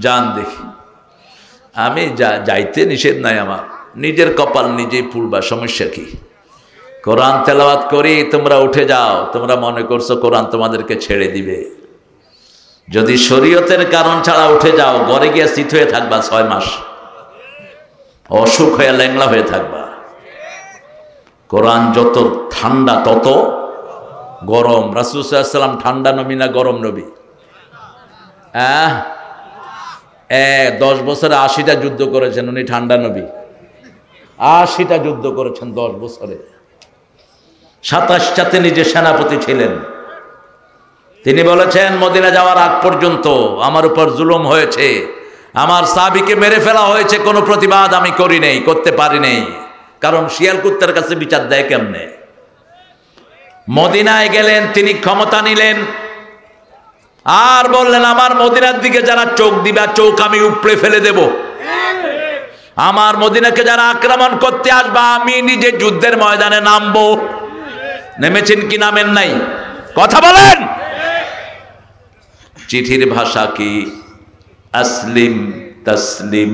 যান দেখি। আমি যাইতে নিষেধ নাই, আমার নিজের কপাল নিজেই পুড়বা, সমস্যা কি? কোরআন তেলাওয়াত করি, তোমরা উঠে যাও। তোমরা মনে করছো কোরআন তোমাদেরকে ছেড়ে দিবে। যদি শরীয়তের কারণ ছাড়া উঠে যাও, ঘরে গিয়ে শীত হয়ে থাকবা 6 মাস, অসুখ হয়ে ল্যাংলা হয়ে থাকবা। কোরআন যত ঠান্ডা তত গরম। রাসূল সাল্লাল্লাহু আলাইহি ওয়াসাল্লাম ঠান্ডা নবী না গরম নবী? 10 বছরে 80টা যুদ্ধ করেছেন উনি, ঠান্ডা নবী। 80টা যুদ্ধ করেছেন 10 বছরে। 27টাতে নিজে সেনাপতি ছিলেন। তিনি বলেছেন, মদিনা যাওয়ার আগ পর্যন্ত আমার উপর জুলুম হয়েছে, আমার সাহাবীকে মেরে ফেলা হয়েছে, কোনো প্রতিবাদ আমি করি নাই, করতে পারি নাই। কারণ শিয়াল কুত্তার কাছে বিচার দেয় কেমনে? মদিনায় গেলেন, তিনি ক্ষমতা নিলেন, আর বললেন আমার মদিনার দিকে যারা চোখ দিবা, চোখ আমি উপড়ে ফেলে দেব। আমার মদিনাকে যারা আক্রমণ করতে আসবা, আমি নিজে যুদ্ধের ময়দানে নামবো। নেমেছেন কি নামেন নাই? কথা বলেন। চিঠির ভাষা কি? আসলিম তাসলিম।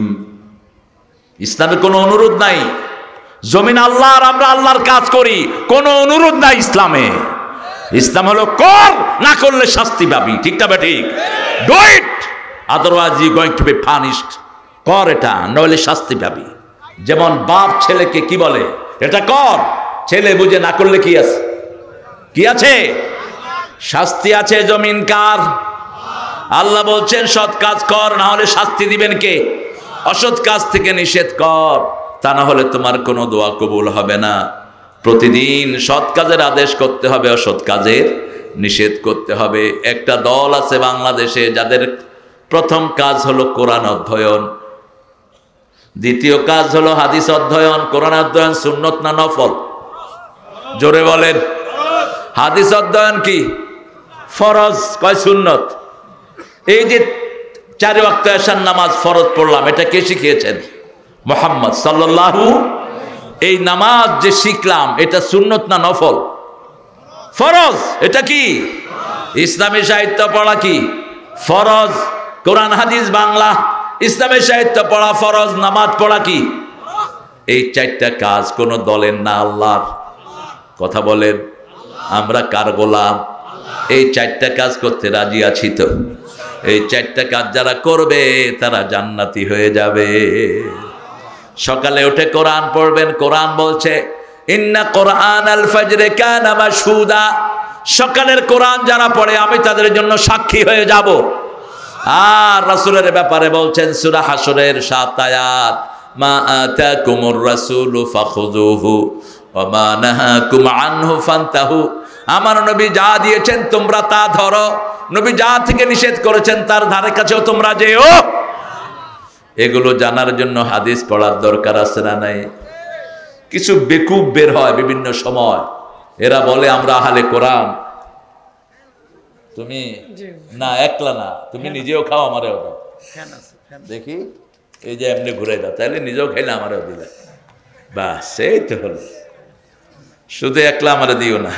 ইসলামে কোনো অনুরোধ নাই। জমিন আল্লাহর, আমরা আল্লাহর কাজ করি, কোনো অনুরোধ নাই ইসলামে। ইসলাম হলো কর, না করলে শাস্তি পাবি। ঠিক না ঠিক? Do it, otherwise you going to be punished. কর এটা, নইলে শাস্তি পাবি। যেমন বাপ ছেলেকে কি বলে, এটা কর, ছেলে বুঝে না করলে কি আছে? কি আছে? শাস্তি আছে। জমিন কার? আল্লাহ বলছেন সৎ কাজ কর, না হলে শাস্তি দিবেন কে? অসৎ কাজ থেকে নিষেধ কর, তা না হলে তোমার কোনো দোয়া কবুল হবে না। প্রতিদিন সৎ কাজের আদেশ করতে হবে, অসৎ কাজের নিষেধ করতে হবে। একটা দল আছে বাংলাদেশে যাদের প্রথম কাজ হলো কোরআন অধ্যয়ন, দ্বিতীয় কাজ হলো হাদিস অধ্যয়ন। কোরআন অধ্যয়ন সুন্নত না নফল? জোরে বলেন। হাদিস অধ্যয়ন কি? ফরজ। কয় সুন্নত? এই যে 4 ওয়াক্ত এশার নামাজ ফরজ পড়লাম, এটা কে শিখিয়েছেন? মুহাম্মদ সাল্লাল্লাহু। এই নামাজ যে শিখলাম, এটা সুন্নত না নফল? ফরজ। এটা কি? ইসলামী সাহিত্য পড়া কি ফরজ? কোরআন হাদিস বাংলা, ইসলামী সাহিত্য পড়া ফরজ, নামাজ পড়া কি? এই 4টা কাজ কোন দলের না, আল্লাহর। কথা বলেন। আমরা কার গোলাম? এই 4টা কাজ করতে রাজি আছি তো? এই 4টা কাজ যারা করবে তারা জান্নাতি হয়ে যাবে। সকালে উঠে কোরআন পড়বেন। কোরআন বলছে ইন্না কোরআনাল ফাজরে কানা মাশহুদা। সকালের কোরআন যারা পড়ে আমি তাদের জন্য সাক্ষী হয়ে যাব। আর রাসূলের ব্যাপারে বলছেন সূরা হাশরের 7 আয়াত, মা আতাকুমুর রাসূলু ফাখুযুহু ওয়া মা নাহাকুম আনহু ফান্তাহু। আমার নবী যা দিয়েছেন তোমরা তা ধরো, নবী যা থেকে নিষেধ করেছেন তার ধারে কাছেও তোমরা যেও। এগুলো জানার জন্য হাদিস পড়ার দরকার আছে না নাই? কিছু বেকুব বের হয় বিভিন্ন সময়, এরা বলে আমরা আহলে কোরআন। তুমি না, একলা না, তুমি নিজেও খাও, আমারেও দাও। দেখি এই যে এমনি ঘুরে দাও, তাহলে নিজেও খাইলে আমারেও দিলে, বাস এই তো হলো। শুধু একলা আমারে দিও না,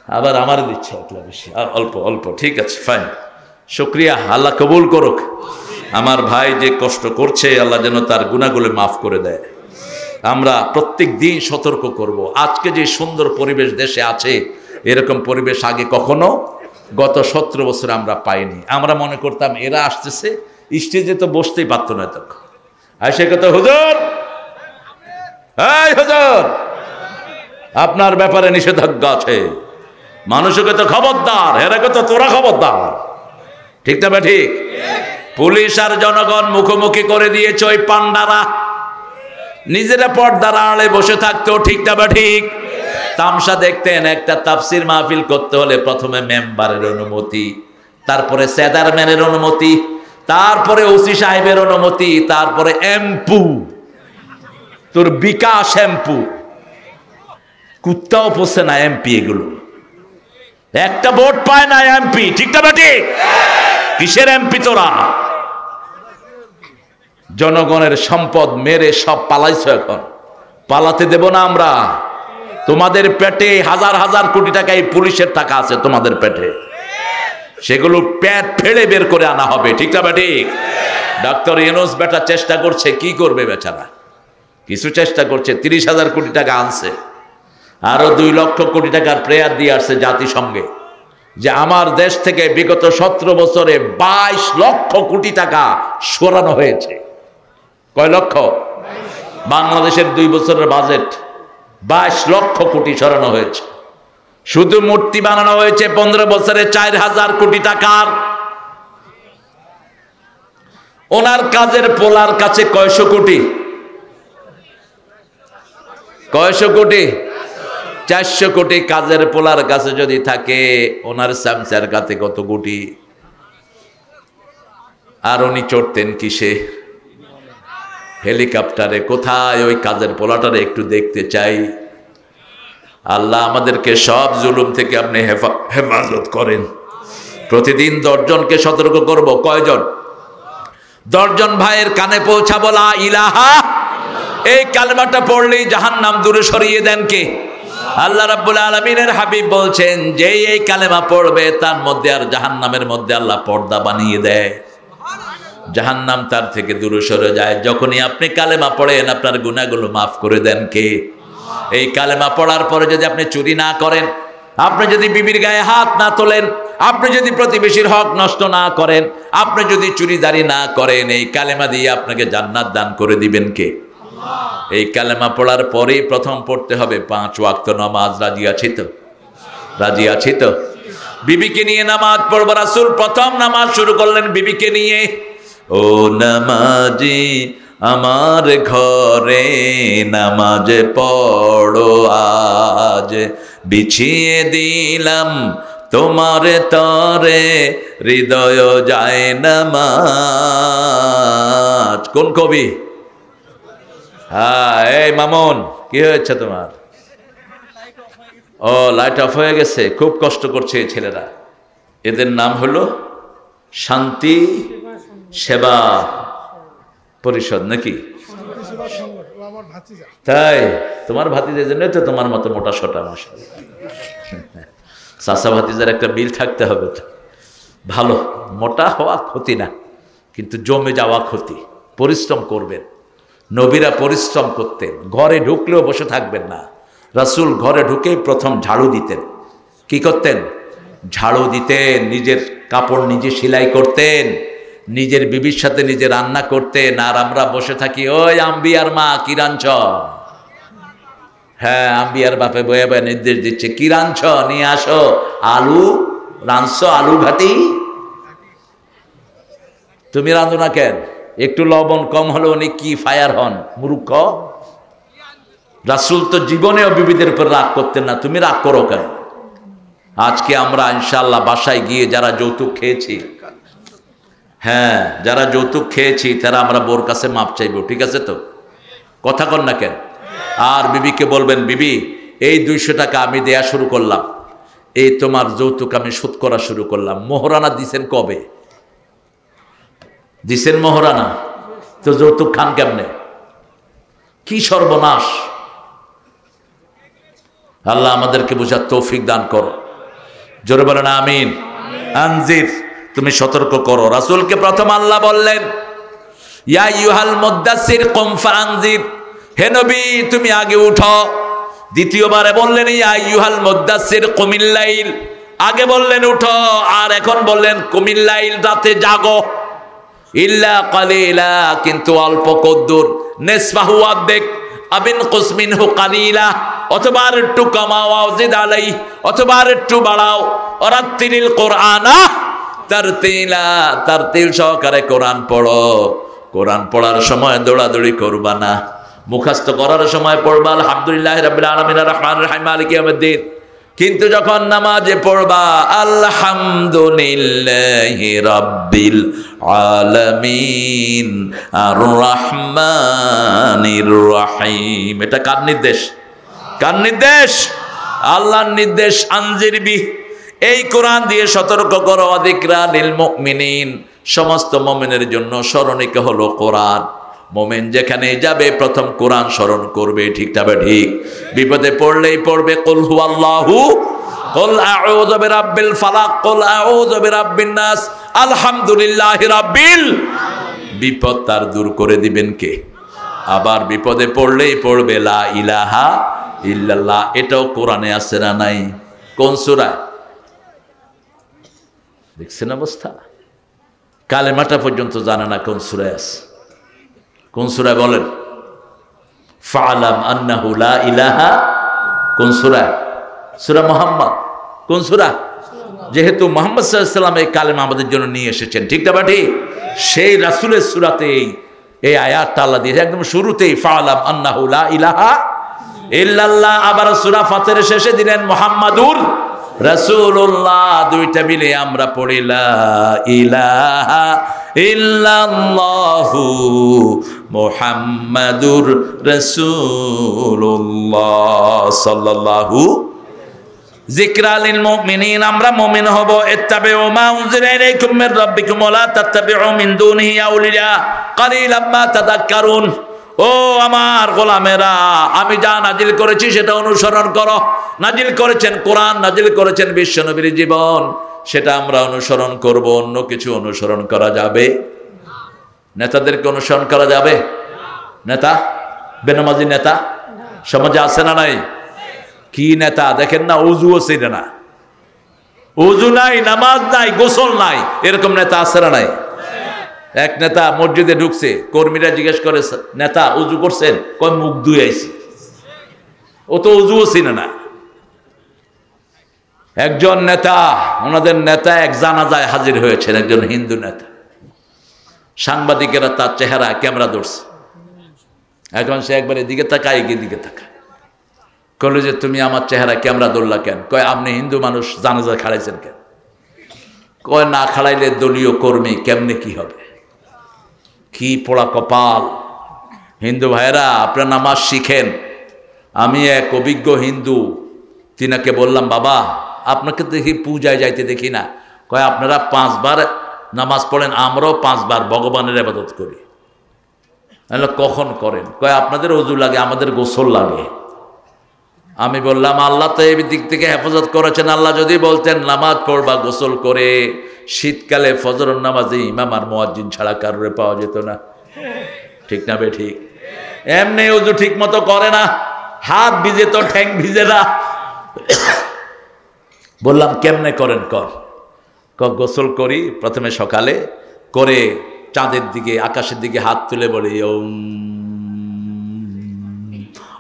আবার আমার দিচ্ছে একলা বেশি, অল্প অল্প। ঠিক আছে, ফাইন, শুকরিয়া, আল্লাহ কবুল করুক। আমার ভাই যে কষ্ট করছে, আল্লাহ যেন তার গুনাহগুলো মাফ করে দেয়। আমরা প্রত্যেক দিন সতর্ক করব। আজকে যে সুন্দর পরিবেশ দেশে আছে, এরকম পরিবেশ আগে কখনো গত 17 বছর আমরা পাইনি। আমরা মনে করতাম এরা আসতেছে, স্টেজে তো বসতেই পারতো না তখন। আর সে কথা, হুজুর, এই হুজুর, আপনার ব্যাপারে নিষেধাজ্ঞা আছে। মানুষকে তো খবরদার, হেরাকে তো তোরা খবরদার। ঠিক না ঠিক? পুলিশ আর জনগণ মুখোমুখি করে দিয়েছে ওই পান্ডারা, নিজেরা পর্দার আড়ালে বসে থাকতো। ঠিক না ঠিক? তামসা দেখতেন। একটা তাফসির মাহফিল করতে হলে প্রথমে মেম্বারের অনুমতি, তারপরে চেয়ারম্যানের অনুমতি, তারপরে ওসি সাহেবের অনুমতি, তারপরে এমপু, তোর বিকাশ এমপু, কুত্তাও পোষে না এমপি। এগুলো একটা ভোট পায় না এমপি। ঠিক না ঠিক? কিসের এমপি তোরা? জনগণের সম্পদ মেরে সব পালাইছো। এখন পালাতে দেব না আমরা। তোমাদের পেটে হাজার হাজার কোটি টাকা এই পুলিশের টাকা আছে তোমাদের পেটে। সেগুলো পেট ফেড়ে বের করে আনা হবে, ঠিক না ঠিক? ডক্টর ইউনূস বেটা চেষ্টা করছে, কি করবে বেচারা? কিছু চেষ্টা করছে, 30,000 কোটি টাকা আনছে, আরো 2 লক্ষ কোটি টাকার প্রেয়ার দিয়ে আসছে জাতিসংঘে যে আমার দেশ থেকে বিগত 17 বছরে 22 লক্ষ কোটি টাকা সরানো হয়েছে। কয় লক্ষ? বাংলাদেশের 2 বছরের বাজেট 22 লক্ষ কোটি সরানো হয়েছে। শুধু মূর্তি বানানো হয়েছে 15 বছরে 4,000 কোটি টাকার। ওনার কাজের পোলার কাছে কয়শো কোটি? কয়শো কোটি? 400 কোটি কাজের পোলার কাছে যদি থাকে, ওনার সামসার কাছে কত কোটি? আর উনি চড়তেন কিসে? হেলিকপ্টারে। কোথায় ওই কাজের পোলাটারে একটু দেখতে চাই। আল্লাহ আমাদেরকে সব জুলুম থেকে আপনি হেফাজত করেন। প্রতিদিন 10 জনকে সতর্ক করব। কয়জন? 10 জন ভাইয়ের কানে পৌঁছাবো লা ইলাহা, এই কালেমাটা পড়লেই জাহান্নাম দূরে সরিয়ে দেন কে? আল্লাহ রাব্বুল আলামিনের হাবিব বলছেন যে এই কালেমা পড়বে তার মধ্যে আর জাহান্নামের মধ্যে আল্লাহ পর্দা বানিয়ে দেয়, জাহান্নাম তার থেকে দূরে সরে যায়। যখনই আপনি কালেমা পড়েন আপনার গুনাহগুলো মাফ করে দেন কে? এই কালেমা পড়ার পরে যদি আপনি চুরি না করেন, আপনি যদি বিবির গায়ে হাত না তোলেন, আপনি যদি প্রতিবেশীর হক নষ্ট না করেন, আপনি যদি চুরিদারি না করেন, এই কালেমা দিয়ে আপনাকে জান্নাত দান করে দিবেন কে? এই কালেমা পড়ার পরেই প্রথম পড়তে হবে 5 ওয়াক্ত নামাজ। রাজি আছি তো? রাজি আছি তো? বিবিকে নিয়ে নামাজ পড়ব। রাসূল প্রথম নামাজ শুরু করলেন বিবিকে নিয়ে। ও নামাজি আমার ঘরে নামাজ পড়ো আজ, বিছিয়ে দিলাম তোমার তরে হৃদয় যায় নামাজ। কোন কবি? হ্যাঁ, এই মামুন, কি হয়েছে তোমার? ও, লাইট অফ হয়ে গেছে। খুব কষ্ট করছে এই ছেলেরা। এদের নাম হলো শান্তি সেবা পরিষদ নাকি? তাই তোমার ভাতিজার জন্য তো তোমার মতো মোটা সোটা মাশাআল্লাহ। চাচা ভাতিজার একটা মিল থাকতে হবে তো। ভালো, মোটা হওয়া ক্ষতি না, কিন্তু জমে যাওয়া ক্ষতি। পরিশ্রম করবেন। নবীরা পরিশ্রম করতেন। ঘরে ঢুকলেও বসে থাকবেন না। রাসূল ঘরে ঢুকেই প্রথম ঝাড়ু দিতেন। কি করতেন? ঝাড়ু দিতেন। নিজের কাপড় নিজে সেলাই করতেন, নিজের বিবির সাথে নিজে রান্না করতেন। আর আমরা বসে থাকি, ওই আম্বিয়ার মা কি রাঁধছ? হ্যাঁ, আম্বিয়ার বাপে বয়ে বয়ে নির্দেশ দিচ্ছে, কি রাঁধছ? নিয়ে আসো। আলু রাঁধছ? আলু ঘাটি? তুমি রাঁধো না কেন? একটু লবণ কম হলে উনি কি ফায়ার হন? মূর্খ। রাসূল তো জীবনেও বিবিদের উপর রাগ করতেন না, তুমি রাগ করো কেন? আজকে আমরা ইনশাআল্লাহ বাসায় গিয়ে যারা যৌতুক খেয়েছি, হ্যাঁ, যারা যৌতুক খেয়েছি তারা আমরা বোর কাছে মাপ চাইব, ঠিক আছে তো? কথা কন না কেন? আর বিবিকে বলবেন, বিবি এই 200 টাকা আমি দেয়া শুরু করলাম, এই তোমার যৌতুক আমি শোধ করা শুরু করলাম। মোহরানা দিছেন কবে? দিছেন মোহরানা? তো যৌতুক খান কেমনে? কি সর্বনাশ! আল্লাহ আমাদেরকে বুঝার তৌফিক দান করো। জোরে বলেন আমিন। আনজির, তুমি সতর্ক করো। রাসূলকে প্রথম আল্লাহ বললেন, ইয়া আইয়ুহাল মুদ্দাসসির কুম ফাআনজির, হে নবী তুমি আগে উঠো। দ্বিতীয়বারে বললেন, ইয়া আইয়ুহাল মুদ্দাসসির কুমিল লাইল, আগে বললেন উঠো, আর এখন বললেন কুমিল লাইল, রাতে জাগো। ইল্লা কালিলা, কিন্তু অল্প কদ্দুর। নিসফাহু, অর্ধেক। আবিন কুসমিনহু কালিলা, অথবা আর একটু কমাও। আওজিদ আলাই, অথবা আর একটু বাড়াও। ওরাত্তিলিল কোরআনা তারতিলা, তারতিল সহকারে কোরআন পড়ো। কোরআন পড়ার সময় দৌড়াদৌড়ি করবা না, মুখস্থ করার সময় পড়বা আলহামদুলিল্লাহি রাব্বিল আলামিন আর রহমানির রহিম মালিকি ইয়াউমিদ্দিন। কিন্তু যখন নামাজে পড়বা আলহামদুলিল্লাহি রাব্বিল আলামিন আর রহমানির রহিম, এটা কার নির্দেশ? কার নির্দেশ? আল্লাহর নির্দেশ। আনজির বি, এই কোরআন দিয়ে সতর্ক করো। যিকরা লিল মুমিনিন, সমস্ত মুমিনের জন্য স্মরণিকা হলো কোরআন। মুমিন যেখানে যাবে প্রথম কোরআন স্মরণ করবে, ঠিক তবে ঠিক। বিপদে পড়লেই পড়বে কুল হুয়াল্লাহু কুল আউযু বিরাব্বিল ফালাক, কুল আউযু বিরাব্বিন নাস, আলহামদুলিল্লাহি রাব্বিল। বিপদ তার দূর করে দিবেন কে? আবার বিপদে পড়লেই পড়বে লা ইলাহা ইল্লাল্লাহ। এটাও কোরআনে আছে না নাই? কোন সূরা? দেখছেন অবস্থা, কালেমাটা পর্যন্ত জানে না কোন সূরায় আছে। কোন সূরা বলেন? ফাআলাম আন্নাহু লা ইলাহা, কোন সূরা? সূরা মুহাম্মদ। কোন সূরা? যেহেতু মুহাম্মদ সাল্লাল্লাহু আলাইহি ওয়াসাল্লাম এই কালেমা আমাদের জন্য নিয়ে এসেছেন, ঠিক না বাটি? সেই রাসূলের সূরাতে এই আয়াতটা আল্লাহ দিয়েছে একদম শুরুতেই, ফাআলাম আন্নাহু লা ইলাহা ইল্লাল্লাহ। আবার সূরা ফাতিরের শেষে দিলেন মুহাম্মাদুর রাসূলুল্লাহ। দুইটা মিলে আমরা পড়ি লা ইলাহা ইল্লাল্লাহু মুহাম্মাদুর রাসূলুল্লাহ সাল্লাল্লাহু। যিকরা লিল মুমিনিন, আমরা মুমিন হব। ইত্তাবিউ মা উনজিলা ইলাইকুম মির রাব্বিকুম ওয়া লা তাত্তাবিউ মিন দুনিহি আউলিয়া কালিলাম মা তাযাক্কারুন। ও আমার গোলামেরা, আমি যা নাজিল করেছি সেটা অনুসরণ করো। নাজিল করেছেন কোরআন, নাজিল করেছেন বিশ্বনবীর জীবন, সেটা আমরা অনুসরণ করব। অন্য কিছু অনুসরণ করা যাবে? নেতাদেরকে অনুসরণ করা যাবে? নেতা, বেনামাজি নেতা সমাজে আছে না নাই? কি নেতা দেখেন না, ওযুও ছিল না, ওযু নাই, নামাজ নাই, গোসল নাই, এরকম নেতা আছে না নাই? এক নেতা মসজিদে ঢুকছে, কর্মীরা জিজ্ঞেস করে, নেতা ওযু করছেন? কয় মুখ ধুয়ে আইছি। ও তো ওযুও ছিল না। একজন নেতা, ওনাদের নেতা এক জানাজায় হাজির হয়েছেন, একজন হিন্দু নেতা। সাংবাদিকেরা তার চেহারা ক্যামেরা ধরছে। এখন সে একবার এদিকে তাকায়, এদিকে তাকায়, কইল যে তুমি আমার চেহারা ক্যামেরা ধরলা কেন? কয় আপনি হিন্দু মানুষ, জানাজা খাড়াইছেন কেন? কয় না খাড়াইলে দলীয় কর্মী কেমনে কি হবে? কি পোড়া কপাল! হিন্দু ভাইরা, আপনার নামাজ শিখেন। আমি এক অভিজ্ঞ হিন্দু, তিনাকে বললাম, বাবা আপনাকে দেখি পূজায় যাইতে দেখি না। কয় আপনারা 5 বার নামাজ পড়েন, আমরাও 5 বার ভগবানের ইবাদত করি। কখন করেন? কয় আপনাদের ওযু লাগে, আমাদের গোসল লাগে। আমি বললাম, আল্লাহ তো এই দিক থেকে হেফাজত করেছেন। আল্লাহ যদি বলতেন নামাজ পড়বা গোসল করে, শীতকালে ফজরের নামাজে ইমাম আর মুয়াজ্জিন ছাড়া কারোরে পাওয়া যেত না, ঠিক না বে ঠিক? এমনি ওযু ঠিক মতো করে না, হাত ভিজে তো ঠ্যাং ভিজে না। বললাম কেমনে করেন? গোসল করি প্রথমে সকালে, করে চাঁদের দিকে, আকাশের দিকে হাত তুলে বলি ওম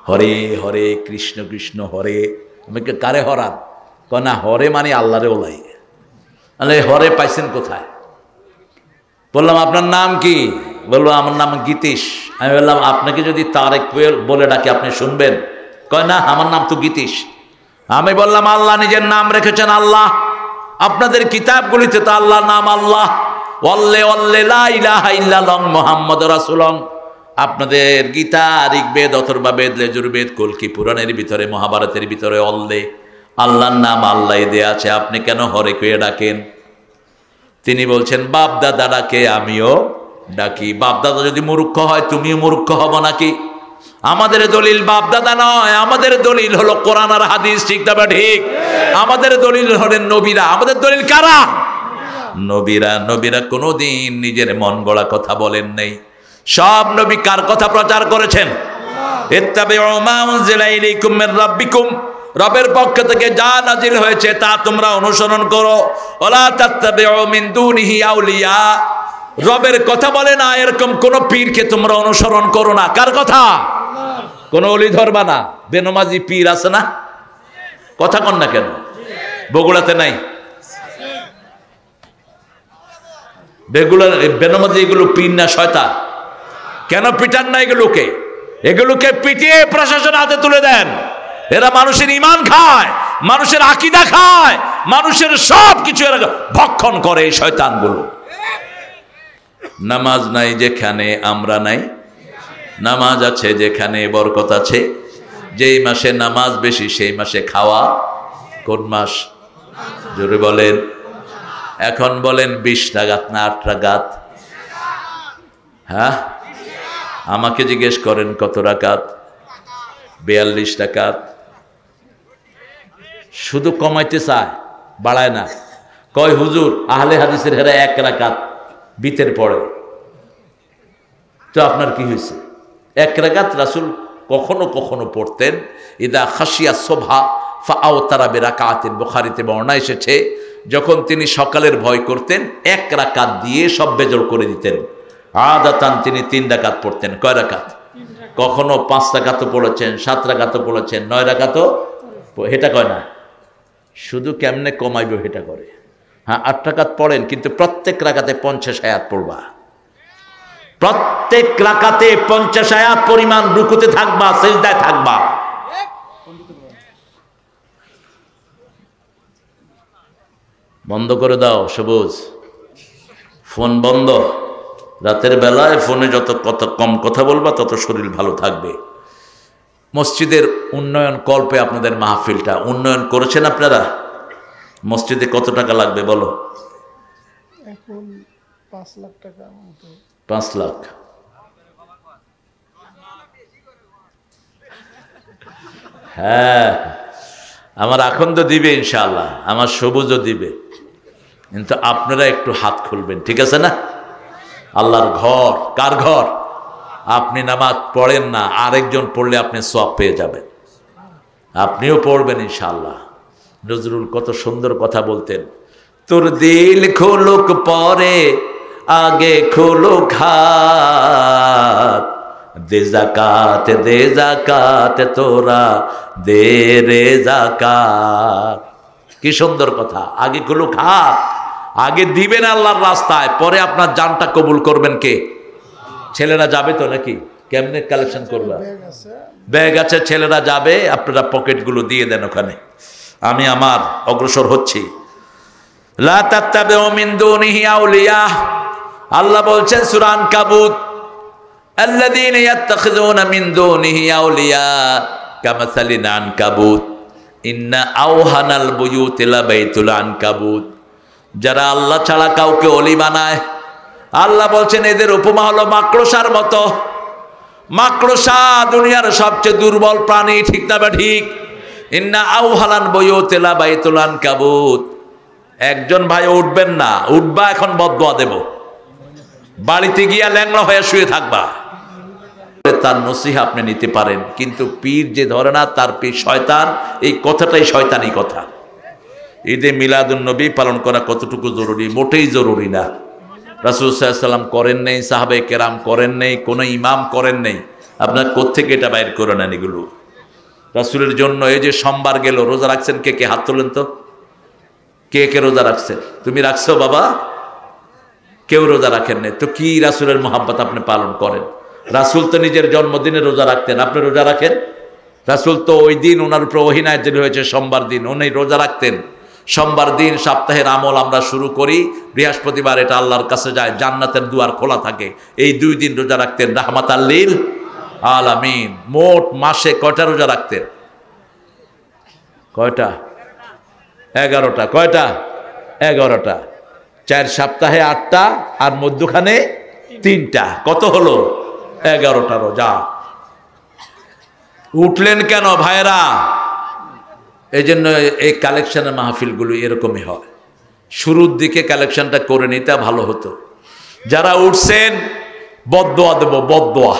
হরে হরে কৃষ্ণ কৃষ্ণ হরে। আমি কারে হরান? না হরে মানে আল্লাহরে ওলাই। আরে হরে পাইছেন কোথায়? বললাম আপনার নাম কি? বলবো আমার নাম গীতিশ। আমি বললাম আপনাকে যদি তারেক বলে ডাকে আপনি শুনবেন? কয় না, আমার নাম তো গীতিশ। আমি বললাম আল্লাহ নিজের নাম রেখেছেন আল্লাহ, আপনাদের কিতাবগুলিতে তো আল্লাহর নাম আল্লাহ। ওয়াল্লে ওয়াল্লে লা ইলাহা ইল্লাল্লাহ মুহাম্মাদুর রাসূলুল্লাহ। আপনাদের গীতা, ঋগ্বেদ, অথর্ববেদ, যজুর্বেদ, কল্কি পুরাণের ভিতরে, মহাভারতের ভিতরে অল্লে আল্লাহর নাম আল্লাহ দেয়া আছে, আপনি কেন হরে কয়ে ডাকেন? তিনি বলছেন বাপ দাদা ডাকে, আমিও ডাকি। বাপ দাদা যদি মূর্খ হয় তুমিও মূর্খ হব নাকি? আমাদের দলিল বাপ দাদা নয়, আমাদের দলিল হলো কোরআন আর হাদিস, ঠিক না ঠিক? আমাদের দলিল হলেন নবীরা। আমাদের দলিল কারা? নবীরা। নবীরা কোনোদিন নিজের মন গড়া কথা বলেন নাই। সব নবী কার কথা প্রচার করেছেন? ইত্তাবিউ মা উনজিলা ইলাইকুম মির রাব্বিকুম, রবের পক্ষ থেকে যা নাজিল হয়েছে তা তোমরা অনুসরণ করো। ওয়ালা তাত্তাবিউ মিন দুনিহি আউলিয়া, রবের কথা বলে না এরকম কোন পীরকে তোমরা অনুসরণ করো না। কার কথা? কোন ওলি ধরবা না। বেনমাজি পীর আছে না? কথা কন না কেন? বগুড়াতে নাই? বেনমাজি এগুলো পীর না শয়তান? কেন পিটান না এগুলোকে? এগুলোকে পিটিয়ে প্রশাসন হাতে তুলে দেন। এরা মানুষের ঈমান খায়, মানুষের আকীদা খায়, মানুষের সব কিছু এরা ভক্ষণ করে এই শয়তানগুলো। নামাজ নাই যেখানে আমরা নাই, নামাজ আছে যেখানে বরকত আছে। যেই মাসে নামাজ বেশি সেই মাসে খাওয়া। কোন মাস? জোরে বলেন। এখন বলেন 20 রাকাত না 8 রাকাত? হ্যাঁ, আমাকে জিজ্ঞেস করেন কত রাকাত? 42 রাকাত। শুধু কমাইতে চায়, বাড়ায় না। কয় হুজুর আহলে হাদিসের হেরা 1 রাকাত বিতের পড়ে, তো আপনার কি হয়েছে? 1 রাকাত রাসূল কখনো কখনো পড়তেন। ইদা খাশিয়া সোভা ফাআওতারা বিরাকাতিন, বুখারীতে বর্ণনা এসেছে যখন তিনি সকালের ভয় করতেন 1 রাকাত দিয়ে সব বেজড় করে দিতেন। আদাতান তিনি 3 রাকাত পড়তেন। কয় রাকাত? কখনো 5 রাকাতও পড়েছেন, 7 রাকাতও পড়েছেন, 9 রাকাতও। হেটা কয় না, শুধু কেমনে কমাইব হেটা করে। হ্যাঁ 8 রাকাত পড়েন, কিন্তু প্রত্যেক রাকাতে 50 আয়াত পড়বা। প্রত্যেক রাকাতে 50 আয়াত পরিমাণ রুকুতে থাকবা, সিজদায় থাকবা। বন্ধ করে দাও সবুজ, ফোন বন্ধ। রাতের বেলায় ফোনে যত কম কথা বলবা তত শরীর ভালো থাকবে। মসজিদের উন্নয়ন কল্পে আপনাদের মাহফিলটা উন্নয়ন করেছেন আপনারা? মসজিদে কত টাকা লাগবে বলো? এখন 5 লাখ টাকা মতো। 5 লাখ। হ্যাঁ, আমার এখন তো দিবে ইনশাআল্লাহ, আমার সবুজও দিবে, কিন্তু আপনারা একটু হাত খুলবেন, ঠিক আছে না? আল্লাহর ঘর, কার ঘর? আপনি নামাজ পড়েন না, আরেকজন পড়লে আপনি সওয়াব পেয়ে যাবেন, আপনিও পড়বেন ইনশাআল্লাহ। নজরুল কত সুন্দর কথা বলতেন, তোর দিল খোলুক পরে আগে খোলুক হাত, দে জাকাত তোরা দে রে জাকাত। কি সুন্দর কথা, আগে খোলুক হাত, আগে দিবেন আল্লাহর রাস্তায়, পরে আপনার জানটা কবুল করবেন কে? ছেলেরা যাবে তো নাকি? কেমনে কালেকশন করবা? ব্যাগ আছে, ছেলেরা যাবে, আপনারা পকেটগুলো দিয়ে দেন ওখানে। আমি আমার অগ্রসর হচ্ছি। লা তাত্তাবিউ মিন দুনিহি আউলিয়া, আল্লাহ বলছেন সূরা আনকাবুত, আল্লাযীনা ইয়াত্তাখিযুনা মিন দুনিহি আউলিয়া কামাসালিল আনকাবুত ইন্না আওহানাল বুয়ুতি লাবাইতুল আনকাবুত। যারা আল্লাহ ছাড়া কাউকে ওলি বানায়, আল্লাহ বলছেন এদের উপমা হলো মাকড়সার মতো। মাকড়সা দুনিয়ার সবচেয়ে দুর্বল প্রাণী, ঠিক না বা ঠিক? ইন্না আওহানাল বুয়ুতি লাবাইতুল আনকাবুত। একজন ভাই উঠবেন না, উঠবা এখন বদদোয়া দেব, বাড়িতে গিয়া ল্যাংড়া হয়ে শুয়ে থাকবা। তার নসিহা আপনি নিতে পারেন, কিন্তু পীর যে ধরে না তার পীর শয়তান, এই কথাটাই শয়তানি কথা। ঈদে মিলাদুন নবী পালন করা কতটুকু জরুরি? মোটেই জরুরি না। রাসূল সাল্লাল্লাহু আলাইহি ওয়াসাল্লাম করেন নেই, সাহাবায়ে কেরাম করেন নেই, কোনো ইমাম করেন নেই। আপনার কোত্থেকে এটা বাইর করে নেন এগুলো? রাসূলের জন্য এই যে সোমবার গেল, রোজা রাখছেন কে কে? হাত তোলেন তো। কে কে রোজা রাখছেন? তুমি রাখছো বাবা? কেউ রোজা রাখেন নাই, তো কি রাসূলের মহব্বত আপনি পালন করেন? রাসূল তো নিজের জন্মদিনে রোজা রাখতেন, আপনি রোজা রাখেন? রাসূল তো ওই দিন ওনার উপর ওহী নাযিল হয়েছে সোমবার দিন, উনি রোজা রাখতেন। সোমবার দিন সপ্তাহের আমল আমরা শুরু করি, বৃহস্পতিবার এটা আল্লাহর কাছে যায়, জান্নাতের দুয়ার খোলা থাকে। এই 2 দিন রোজা রাখতেন রাহমাতাল লিল আলামিন। মোট মাসে কয়টা রোজা রাখতেন? কয়টা? 11টা। কয়টা? 11টা। 4 সপ্তাহে 8টা আর মধ্যখানে 3টা, কত হলো? 11টা রোজা। উঠলেন কেন ভাইরা? এই জন্য এই কালেকশনের মাহফিলগুলো এরকমই হয়, শুরুর দিকে কালেকশনটা করে নিতে ভালো হতো। যারা উঠছেন বদদোয়া দেব, বদদোয়া,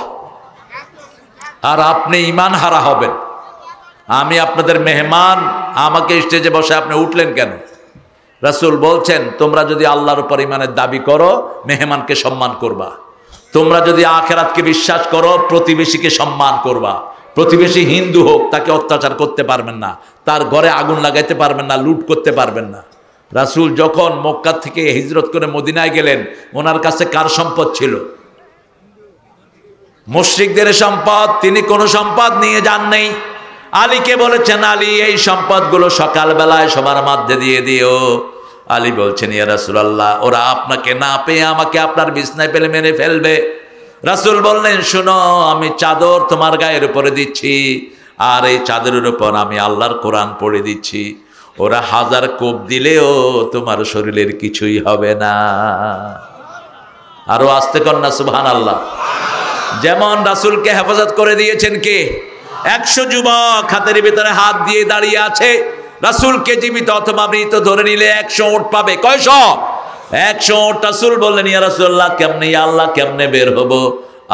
আর আপনি ঈমান হারা হবেন। আমি আপনাদের মেহমান, আমাকে স্টেজে বসে আপনি উঠলেন কেন? রাসূল বলছেন তোমরা যদি আল্লাহর উপর ঈমানের দাবি করো, মেহমানকে সম্মান করবা। তোমরা যদি আখিরাতকে বিশ্বাস করো, প্রতিবেশীকে সম্মান করবা। প্রতিবেশী হিন্দু হোক, তাকে অত্যাচার করতে পারবেন না, তার ঘরে আগুন লাগাইতে পারবেন না, লুট করতে পারবেন না। রাসূল যখন মক্কা থেকে হিজরত করে মদিনায় গেলেন, ওনার কাছে কার সম্পদ ছিল? মুশরিকদের সম্পদ। তিনি কোনো সম্পদ নিয়ে যান নেই। আলীকে বলেছেন, আলী এই সম্পদগুলো সকালবেলায় সবার মধ্যে দিয়ে দিও। আলী বলছেন, ইয়া রাসূলুল্লাহ, ওরা আপনাকে না পেয়ে আমাকে আপনার বিছনায় ফেলে মেরে ফেলবে। রাসূল বললেন, শোনো, আমি চাদর তোমার গায়ের উপরে দিচ্ছি, আর এই চাদরের উপর আমি আল্লাহর কোরআন পড়ে দিচ্ছি। ওরা 1000 কোপ দিলেও তোমার শরীরের কিছুই হবে না। আরো আস্তে কন্যা সুবহানাল্লাহ। যেমন রাসূলকে হেফাজত করে দিয়েছেন কে? 100 যুবক হাতের ভিতরে হাত দিয়ে দাঁড়িয়ে আছে। রাসূলকে জীবিত অথবা মৃত ধরে নিলে 100 উট পাবে। কয়শ? 100 উট। রাসূল বললেন, ইয়া রাসূলুল্লাহ কেমনে, ইয়া আল্লাহ কেমনে বের হব?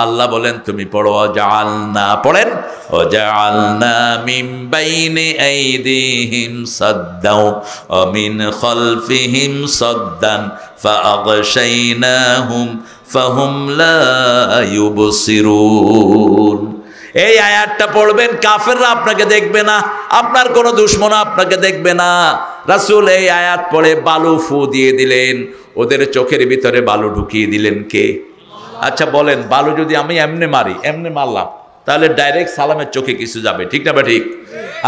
আল্লাহ বলেন তুমি পড়ো, জাআলনা, পড়েন, ও জাআলনা মিন বাইনি আইদিহিম সাদ্দাও ওয়া মিন খালফিহিম সাদ্দান ফাআগশাইনাহুম ফাহুম লা ইউবসিরুন। এই আয়াতটা পড়বেন, কাফেররা আপনাকে দেখবে না, আপনার কোনো দুশমন আপনাকে দেখবে না। রাসূল এই আয়াত পড়ে বালু ফু দিয়ে দিলেন, ওদের চোখের ভিতরে বালু ঢুকিয়ে দিলেন কে? আচ্ছা বলেন, বালু যদি আমি এমনি মারি, এমনি মারলাম, তাহলে ডাইরেক্ট সালামের চোখে কিছু যাবে, ঠিক না? ঠিক।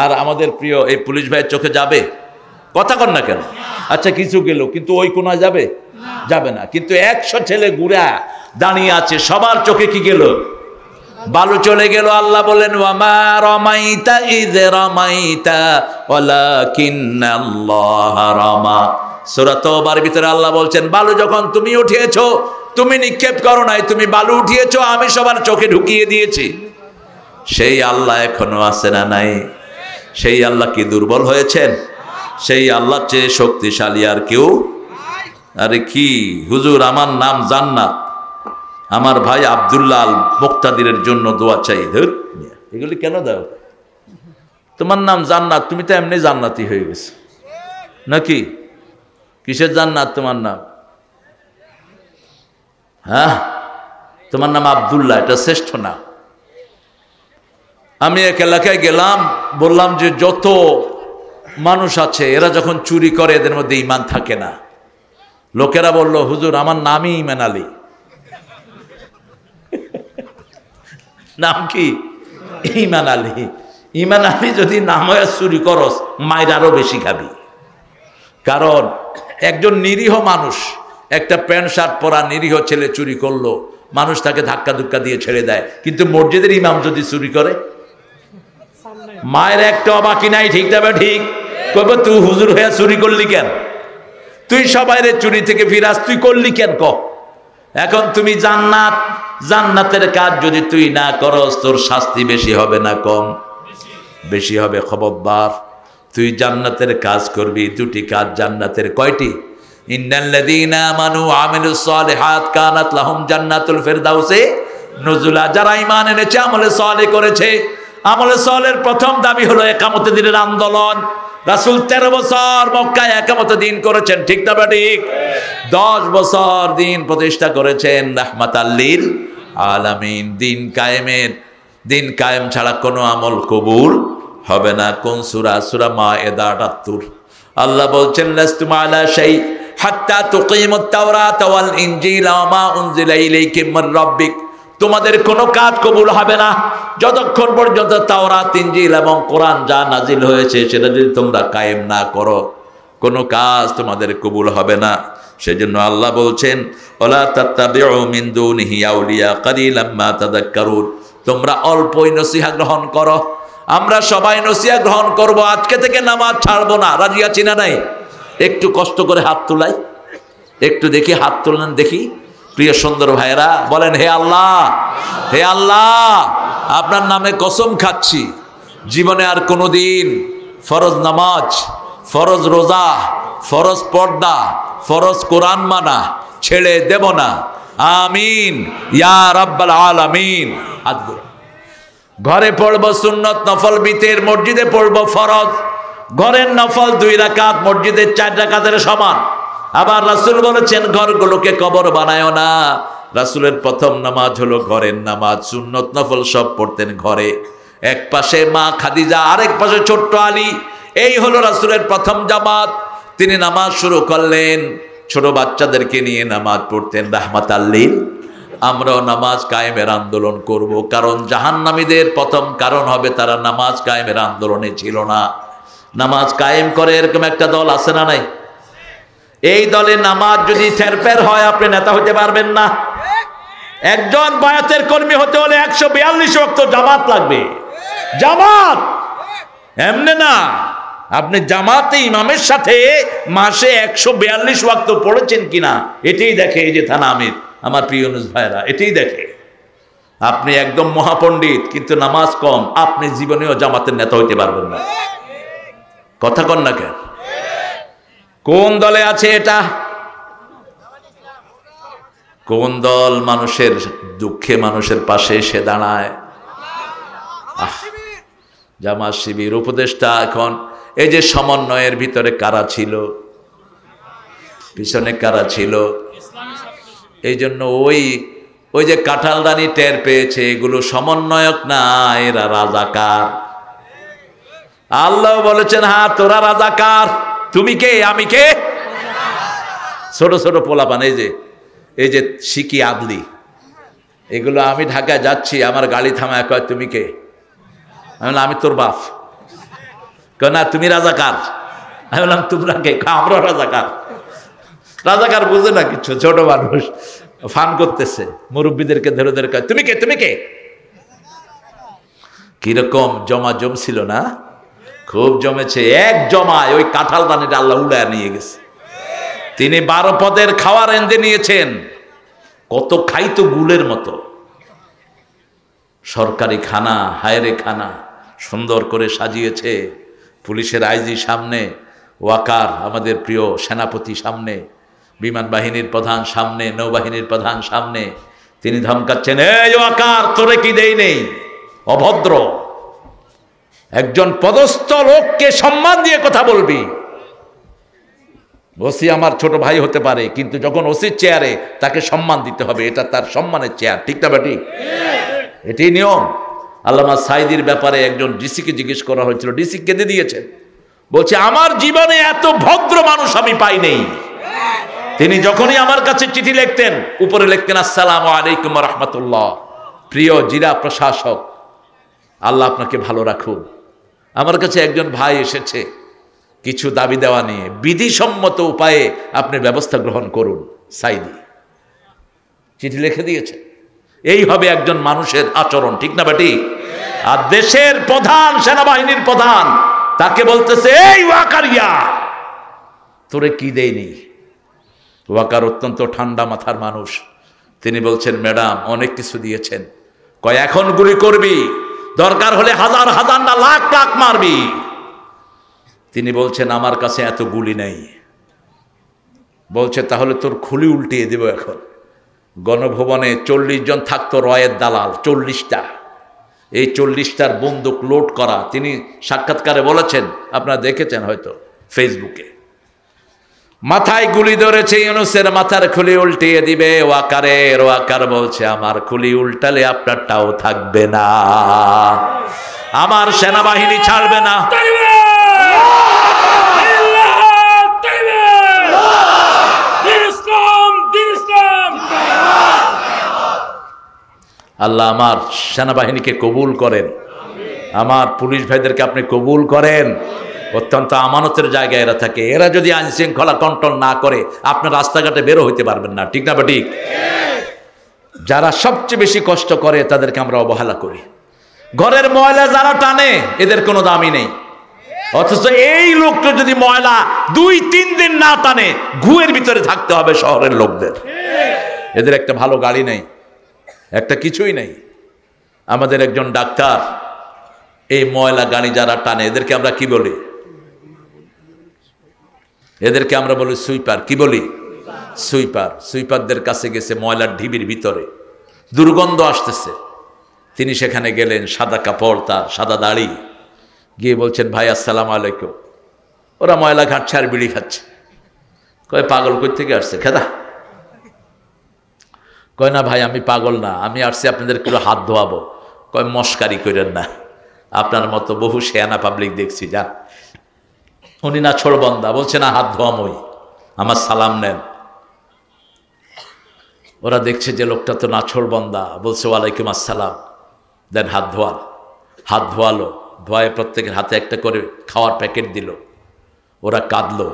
আর আমাদের প্রিয় এই পুলিশ ভাইয়ের চোখে যাবে? কথা কন না কেন? আচ্ছা কিছু গেল, কিন্তু ওই কোনায় যাবে? যাবে না। কিন্তু 100 ছেলে গুড়া দাঁড়িয়ে আছে, সবার চোখে কি গেল? বালু চলে গেল। আল্লাহ বলেন, ওয়ামা রামাইতা ইয রামাইতা ওয়ালাকিন্নাল্লাহ রামা। সূরা তাওবার ভিতরে আল্লাহ বলছেন, বালু যখন তুমি উঠিয়েছো, তুমি নিক্ষেপ করো নাই, তুমি বালু উঠিয়েছো, আমি সবার চোখে ঢুকিয়ে দিয়েছি। সেই আল্লাহ এখনো আছে না নাই? সেই আল্লাহ কি দুর্বল হয়েছেন? সেই আল্লাহ চেয়ে শক্তিশালী আর কেউ? আরে কি হুজুর, আমার নাম জান্নাত, আমার ভাই আব্দুল্লাহ আল মুক্তাদিরের জন্য দোয়া চাই। ধর, এগুলি কেন দাও? তোমার নাম জান্নাত, তুমি তো এমনি জান্নাতি হয়ে গেছে নাকি? কিসের জান্নাত তোমার নাম? হ্যাঁ, তোমার নাম আব্দুল্লাহ, এটা শ্রেষ্ঠ না। আমি এক এলাকায় গেলাম, বললাম যে যত মানুষ আছে এরা যখন চুরি করে এদের মধ্যে ঈমান থাকে না। লোকেরা বলল, হুজুর আমার নামই ঈমান আলী। নাম কি? ঈমান আলী। ঈমান আলী যদি নাম হয় চুরি করস, মায়ের আরো বেশি খাবি। কারণ একজন নিরীহ মানুষ, একটা প্যান্ট শার্ট পরা নিরীহ ছেলে চুরি করলো, মানুষ তাকে ধাক্কা ধুক্কা দিয়ে ছেড়ে দেয়। কিন্তু মসজিদের ইমাম যদি চুরি করে, মায়ের একটা বাকি নাই, ঠিক না? ঠিক। কবে তুই হুজুর হয়ে চুরি করলি কেন? তুই সবাইরে চুরি থেকে ফিরাস, তুই করলি কেন? ক এখন তুমি জান্নাত, জান্নাতের কাজ যদি তুই না করস, তোর শাস্তি বেশি হবে না কম? বেশি হবে। খবরদার, তুই জান্নাতের কাজ করবি। দুটি কাজ জান্নাতের। কয়টি? ইন্নাল্লাযীনা আমানু ওয়া আমিলুস সালিহাত কানাত লাহুম জান্নাতুল ফিরদাউসি নুজুলা। যারা ঈমান এনেছে, আমলে সালেহ করেছে, আমলে সালেহের প্রথম দাবি হলো একামতে দ্বীনের আন্দোলন। রাসূল 13 বছর মক্কায় একামতে দ্বীন করেছেন, ঠিক না? ঠিক। 10 বছর দ্বীন প্রতিষ্ঠা করেছেন রাহমাতাল লিল আলামিন। দিন কায়েম ছাড়া কোনো আমল কবুল হবে না। কোন সূরা? সূরা মায়েদা 78। আল্লাহ বলছেন, লাস্তুম আলা শাই হাত্তা তুকিমুত তাওরাত ওয়াল ইনজিল ওয়া মা উনজিলা ইলাইকুম মির রাব্বিক। তোমাদের কোনো কাজ কবুল হবে না যতক্ষণ পর্যন্ত তাওরাত, ইনজিল এবং কোরআন যা নাজিল হয়েছে সেটা যদি তোমরা কায়েম না করো, কোনো কাজ তোমাদের কবুল হবে না। সেজন্য আল্লাহ বলছেন, ওয়ালা তাত্তাবিউ মিন দুনিহি আউলিয়া কালিলাম মা তাযাক্কারুন। তোমরা অল্পই নসিহত গ্রহণ করো। আমরা সবাই নসিহত গ্রহণ করব, আজকে থেকে নামাজ ছাড়বো না। রাজি আছি না নাই? একটু কষ্ট করে হাত তুলাই, একটু দেখি, হাত তুললেন দেখি। প্রিয় সুন্দর ভাইরা বলেন, হে আল্লাহ, হে আল্লাহ, আপনার নামে কসম খাচ্ছি, জীবনে আর কোনোদিন ফরজ নামাজ, ফরজ রোজা, ফরজ পর্দা, ফরজ কোরআন মানা ছেড়ে দেব না। আমিন ইয়া রাব্বাল আলামিন। ঘরে পড়বো সুন্নত নফল বিতের, মসজিদে পড়বো ফরজ। ঘরের নফল 2 রাকাত, মসজিদের 4 রাকাতের সমান। আবার রাসূল বলেছেন, ঘরগুলোকে কবর বানায়ও না। রাসূলের প্রথম নামাজ হলো ঘরের নামাজ। সুন্নত নফল সব পড়তেন ঘরে। এক পাশে মা খাদিজা, আরেক পাশে ছোট্ট আলী। এই হলো রাসূলের প্রথম জামাত। তিনি নামাজ শুরু করলেন, ছোট বাচ্চাদেরকে নিয়ে নামাজ পড়তেন রাহমাতাল লিল। আমরাও নামাজ কায়েমের আন্দোলন করব, কারণ জাহান্নামীদের প্রথম কারণ হবে তারা নামাজ কায়েমের আন্দোলনে ছিল না। নামাজ কায়েম করে এরকম একটা দল আছে না নাই? এই দলে নামাজ যদি থেরপের হয়, আপনি নেতা হতে পারবেন না। একজন বায়াতের কর্মী হতে হলে 142 ওয়াক্ত জামাত লাগবে। জামাত এমনি না। আপনি জামাতে ইমামের সাথে মাসে 142 ওয়াক্ত পড়েছেন কিনা এটাই দেখে এই যে থানা আমির, আমার প্রিয় ইউনুস ভাইরা, এটাই দেখে। আপনি একদম মহাপণ্ডিত কিন্তু নামাজ কম, আপনি জীবনেও জামাতের নেতা হইতে পারবেন না। কথা কন না কেন? কোন দলে আছে এটা? কোন দল মানুষের দুঃখে মানুষের পাশে এসে দাঁড়ায়? জামাত শিবির। উপদেষ্টা এখন এই যে সমন্বয়ের ভিতরে কারা ছিল, পিছনে কারা ছিল? এই জন্য ওই যে কাঁঠালদানি টের পেয়েছে এগুলো সমন্বয়ক না, এরা রাজাকার। আল্লাহ বলেছেন হ্যাঁ তোরা রাজাকার। তুমি কে? আমি কে? ছোট ছোট পোলাপান, এই যে শিকি আদলি, এগুলো আমি ঢাকায় যাচ্ছি, আমার গাড়ি থামায় কয় তুমি কে? আমি বললাম আমি তোর বাপ। কয় না তুমি রাজাকার। আমি বললাম তোমরা কে? আমরা রাজাকার। রাজাকার বুঝে না কিছু, ছোট মানুষ ফান করতেছে, মুরব্বীদেরকে ধরে ধরে কয় তুমি কে? তুমি কে? কিরকম জমা জমছিল না? খুব জমেছে। এক জমায় ওই কাঁঠাল দানিটা আল্লাহ উড়ায় নিয়ে গেছে। তিনি 12 পদের খাওয়ার এনে নিয়েছেন। কত খাইতো গুলের মতো। সরকারি খানা, হায়রে খানা সুন্দর করে সাজিয়েছে। পুলিশের আইজি সামনে, ওয়াকার আমাদের প্রিয় সেনাপতি সামনে, বিমান বাহিনীর প্রধান সামনে, নৌবাহিনীর প্রধান সামনে। তিনি ধমকাচ্ছেন, এই ওয়াকার তোরে কি দেই নেই? অভদ্র। একজন পদস্থ লোককে সম্মান দিয়ে কথা বলবি। ওসি আমার ছোট ভাই হতে পারে, কিন্তু যখন ওসির চেয়ারে তাকে সম্মান দিতে হবে, এটা তার সম্মানের চেয়ার। ঠিক না বেটি? এটাই নিয়ম। আল্লামা সাইদির ব্যাপারে একজন ডিসিকে জিজ্ঞেস করা হয়েছিল, ডিসি কেঁদে দিয়েছেন, বলছে আমার জীবনে এত ভদ্র মানুষ আমি পাই নেই। তিনি যখনই আমার কাছে চিঠি লিখতেন, উপরে লিখতেন আসসালামু আলাইকুম রাহমাতুল্লাহ, প্রিয় জিলা প্রশাসক, আল্লাহ আপনাকে ভালো রাখুন। আমার কাছে একজন ভাই এসেছে কিছু দাবি দেওয়া নিয়ে, বিধিসম্মত উপায়ে আপনি ব্যবস্থা গ্রহণ করুন। সাইদি চিঠি লিখে দিয়েছে। এই হবে একজন মানুষের আচরণ। ঠিক না বেটি? আর দেশের প্রধান, সেনাবাহিনীর প্রধান, তাকে বলতেছে এই ওয়াকারিয়া তোরে কি দেয়নি? ওয়াকার অত্যন্ত ঠান্ডা মাথার মানুষ। তিনি বলছেন ম্যাডাম অনেক কিছু দিয়েছেন। কয় এখন গুলি করবি, দরকার হলে হাজার হাজার না লাখ লাখ মারবি। তিনি বলছেন আমার কাছে এত গুলি নেই। বলছে তাহলে তোর খুলি উল্টিয়ে দেব এখন। গণভবনে 40 জন থাকতো রয়ের দালাল, 40টা। এই 40টার বন্দুক লোড করা। তিনি সাক্ষাৎকারে বলেছেন, আপনারা দেখেছেন হয়তো ফেসবুকে, মাথায় গুলি ধরেছে, ইউনূসের মাথার খুলি উল্টিয়ে দিবে ওয়াকারের। ওয়াকার বলছে আমার খুলি উল্টালে আপনারটাও থাকবে না, আমার সেনাবাহিনী ছাড়বে না। আল্লাহ আমার সেনাবাহিনীকে কবুল করেন, আমার পুলিশ ভাইদেরকে আপনি কবুল করেন। অত্যন্ত আমানতের জায়গায় এরা থাকে। এরা যদি আইন শৃঙ্খলা কন্ট্রোল না করে আপনার রাস্তাঘাটে বেরো হইতে পারবেন না। ঠিক না বা ঠিক? যারা সবচেয়ে বেশি কষ্ট করে তাদেরকে আমরা অবহেলা করি। ঘরের ময়লা যারা টানে এদের কোনো দামই নেই, অথচ এই লোকটা যদি ময়লা 2-3 দিন না টানে, ঘুয়ের ভিতরে থাকতে হবে শহরের লোকদের। এদের একটা ভালো গাড়ি নেই, একটা কিছুই নেই। আমাদের একজন ডাক্তার এই ময়লা গাড়ি যারা টানে এদেরকে আমরা কি বলি? এদেরকে আমরা বলি সুইপার। কি বলি? সুইপার। সুইপারদের কাছে গেছে ময়লার ঢিবির ভিতরে, দুর্গন্ধ আসতেছে। তিনি সেখানে গেলেন, সাদা কাপড়, তার সাদা দাড়ি, গিয়ে বলছেন ভাই আসসালামু আলাইকুম। ওরা ময়লা ঘাটছে আর বিড়ি খাচ্ছে। কয় পাগল কই থেকে আসছে খেদা? কয় না ভাই আমি পাগল না, আমি আসছি আপনাদের একটু হাত ধোয়াবো। কয় মস্কারি করেন না, আপনার মতো বহু শেয়ানা পাবলিক দেখছি। যা উনি না ছোড় বন্দা, বলছে না হাত ধোয়ামই, আমার সালাম নেন। ওরা দেখছে যে লোকটা তো নাছোড় বন্দা, বলছে ওয়ালাইকুম আসসালাম, দেন হাত ধোয়ান। হাত ধোয়ালো, ধোয়ায় প্রত্যেকের হাতে একটা করে খাওয়ার প্যাকেট দিল। ওরা কাঁদলো,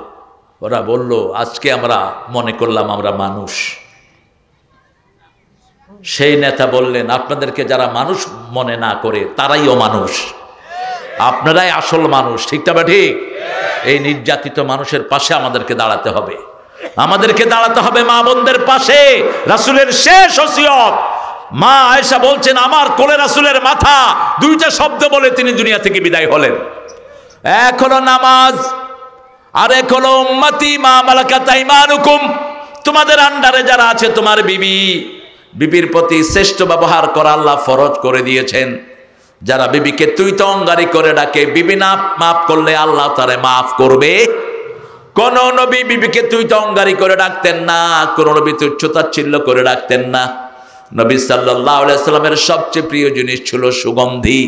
ওরা বলল আজকে আমরা মনে করলাম আমরা মানুষ। সেই নেতা বললেন আপনাদেরকে যারা মানুষ মনে না করে তারাই অমানুষ, আপনারাই আসল মানুষ। ঠিকটা বা ঠিক? এই নির্যাতিত মানুষের পাশে আমাদেরকে দাঁড়াতে হবে, আমাদেরকে দাঁড়াতে হবে মা বোনদের পাশে। রাসূলের শেষ ওসিয়ত, মা আয়েশা বলছেন আমার কোলে রাসূলের মাথা, 2টা শব্দ বলে তিনি দুনিয়া থেকে বিদায় হলেন। এক হলো নামাজ, আর এক হলো উম্মতি মা মালাকাত আইমানুকুম, তোমাদের আন্ডারে যারা আছে তোমার বিবি, বিবির প্রতি শ্রেষ্ঠ ব্যবহার করা আল্লাহ ফরজ করে দিয়েছেন। যারা বিবিকে তুই তো অঙ্গারি করে ডাকে, বিবি না মাফ করলে আল্লাহ তারে মাফ করবে? কোন নবী বিবিকে তুই তো অঙ্গারি করে ডাকতেন না, কোন নবী তুচ্ছতাচ্ছিল্য করে ডাকতেন না। নবী সাল্লাল্লাহু আলাইহি সাল্লামের সবচেয়ে প্রিয় জিনিস ছিল সুগন্ধি,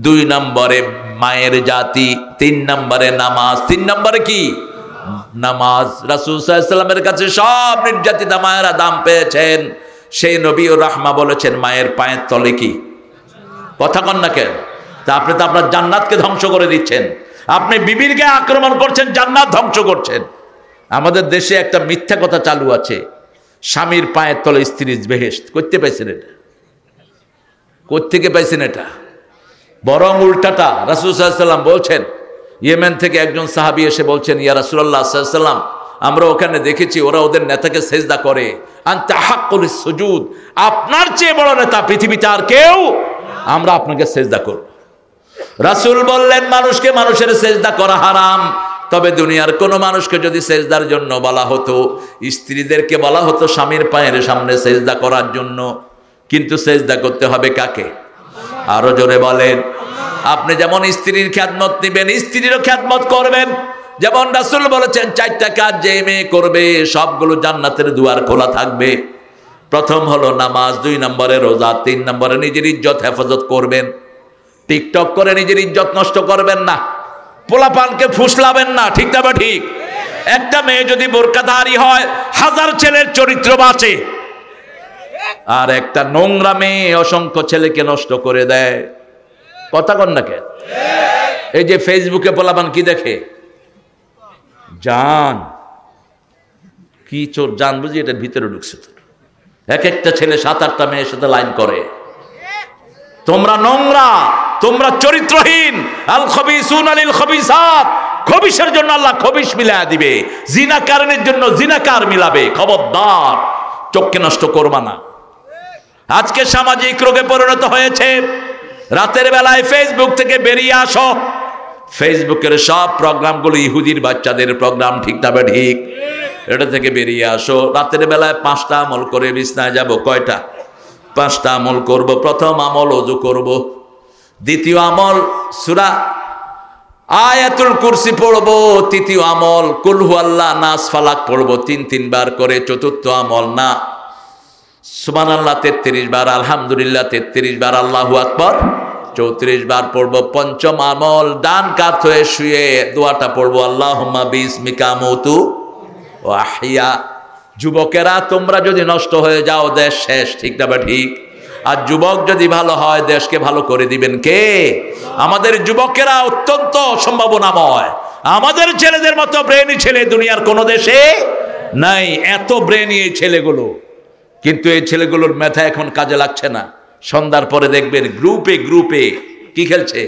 2 নম্বরে মায়ের জাতি, 3 নম্বরে নামাজ। 3 নম্বরে কি? নামাজ। রাসূল সাল্লাল্লাহু আলাইহি সাল্লামের কাছে সব নির্যাতিতা মায়েরা দাম পেয়েছেন। সেই নবী ও রাহমা বলেছেন মায়ের পায়ের তলে কি? কথা কন না কেন? তা আপনি তো আপনার জান্নাতকে ধ্বংস করে দিচ্ছেন। আপনি বিবির গায়ে আক্রমণ করছেন, জান্নাত ধ্বংস করছেন। আমাদের দেশে একটা মিথ্যা কথা চালু আছে, স্বামীর পায়ের তলে স্ত্রীর বেহেশত। করতে পাইছেন এটা? কোত্থেকে পাইছেন এটা? বরং উল্টাটা। রাসূল সাল্লাল্লাহু আলাইহি ওয়াসাল্লাম বলছেন, ইয়েমেন থেকে একজন সাহাবী এসে বলছেন, ইয়া রাসূলুল্লাহ সাল্লাল্লাহু আলাইহি ওয়াসাল্লাম, আমরা ওখানে দেখেছি ওরা ওদের নেতাকে সেজদা করে। আনতা হাক্কুল সুজুদ, আপনার চেয়ে বড় নেতা পৃথিবীতে আর কেউ, আমরা আপনাকে সেজদা করব। রাসূল বললেন, মানুষকে মানুষের সেজদা করা হারাম, তবে দুনিয়ার কোন মানুষকে যদি সেজদার জন্য বলা হতো, স্ত্রীদেরকে বলা হতো স্বামীর পায়ের সামনে সেজদা করার জন্য, কিন্তু সেজদা করতে হবে কাকে? আরো জোরে বলেন। আপনি যেমন স্ত্রীর খেদমত নিবেন, স্ত্রীরও খেদমত করবেন। যেমন রাসূল বলেছেন 4টা কাজ যে মেয়ে করবে সবগুলো জান্নাতের দুয়ার খোলা থাকবে। প্রথম হলো নামাজ, 2 নম্বরে রোজা, 3 নম্বরে নিজের ইজ্জত হেফাজত করবেন। টিকটক করে নিজের ইজ্জত নষ্ট করবেন না, পোলাপানকে ফুসলাবেন না, ঠিক না? ঠিক। একটা মেয়ে যদি বোরকাধারী হয় 1000 ছেলের চরিত্র বাঁচে, আর একটা নোংরা মেয়ে অসংখ্য ছেলেকে নষ্ট করে দেয়। কথা কন না কেন? এই যে ফেসবুকে পোলাপান কি দেখে, জান কি চোর, জান বুঝি এটার ভিতরে ঢুকছে। তো এক একটা ছেলে 7-8টা মেয়ের সাথে লাইন করে। তোমরা নোংরা, তোমরা চরিত্রহীন। আল খবিসুন আলিল খবিসাত, খবিসের জন্য আল্লাহ খবিস মিলায়া দিবে, জিনাকারনের জন্য জিনাকার মিলাবে। খবরদার, চোখকে নষ্ট করবা না। আজকে সামাজিক রোগে পরিণত হয়েছে। রাতের বেলায় ফেসবুক থেকে বেরিয়ে আসো, ফেসবুকের সব প্রোগ্রামগুলো ইহুদির বাচ্চাদের প্রোগ্রাম, ঠিক না? ঠিক। এটা থেকে বেরিয়ে আসো। রাতের বেলায় 5টা আমল করে বিছনায় যাব। কয়টা? 5টা আমল করব। প্রথম আমল ওযু করব, দ্বিতীয় আমল সূরা আয়াতুল কুরসি পড়ব, তৃতীয় আমল কুল হুয়াল্লাহ নাস ফালাক পড়ব 3 বার করে, চতুর্থ আমল না সুবহানাল্লাহ 33 বার, আলহামদুলিল্লাহ 33 বার, আল্লাহু আকবার 34 বার পড়ব। পঞ্চম আমল ডান কাত হয়ে শুয়ে দোয়াটা পড়ব, আল্লাহুম্মা বিসমিকা আমুতু ওয়া আহইয়া। যুবকেরা, তোমরা যদি নষ্ট হয়ে যাও দেশ শেষ, ঠিক না? ঠিক। আর যুবক যদি ভালো হয় দেশকে ভালো করে দিবেন কে? আমাদের যুবকেরা অত্যন্ত সম্ভাবনাময়। আমাদের ছেলেদের মতো ব্রেনি ছেলে দুনিয়ার কোন দেশে নাই। এত ব্রেনি এই ছেলেগুলো, কিন্তু এই ছেলেগুলোর মেধা এখন কাজে লাগছে না। সন্ধ্যার পরে দেখবেন গ্রুপে গ্রুপে কি খেলছে,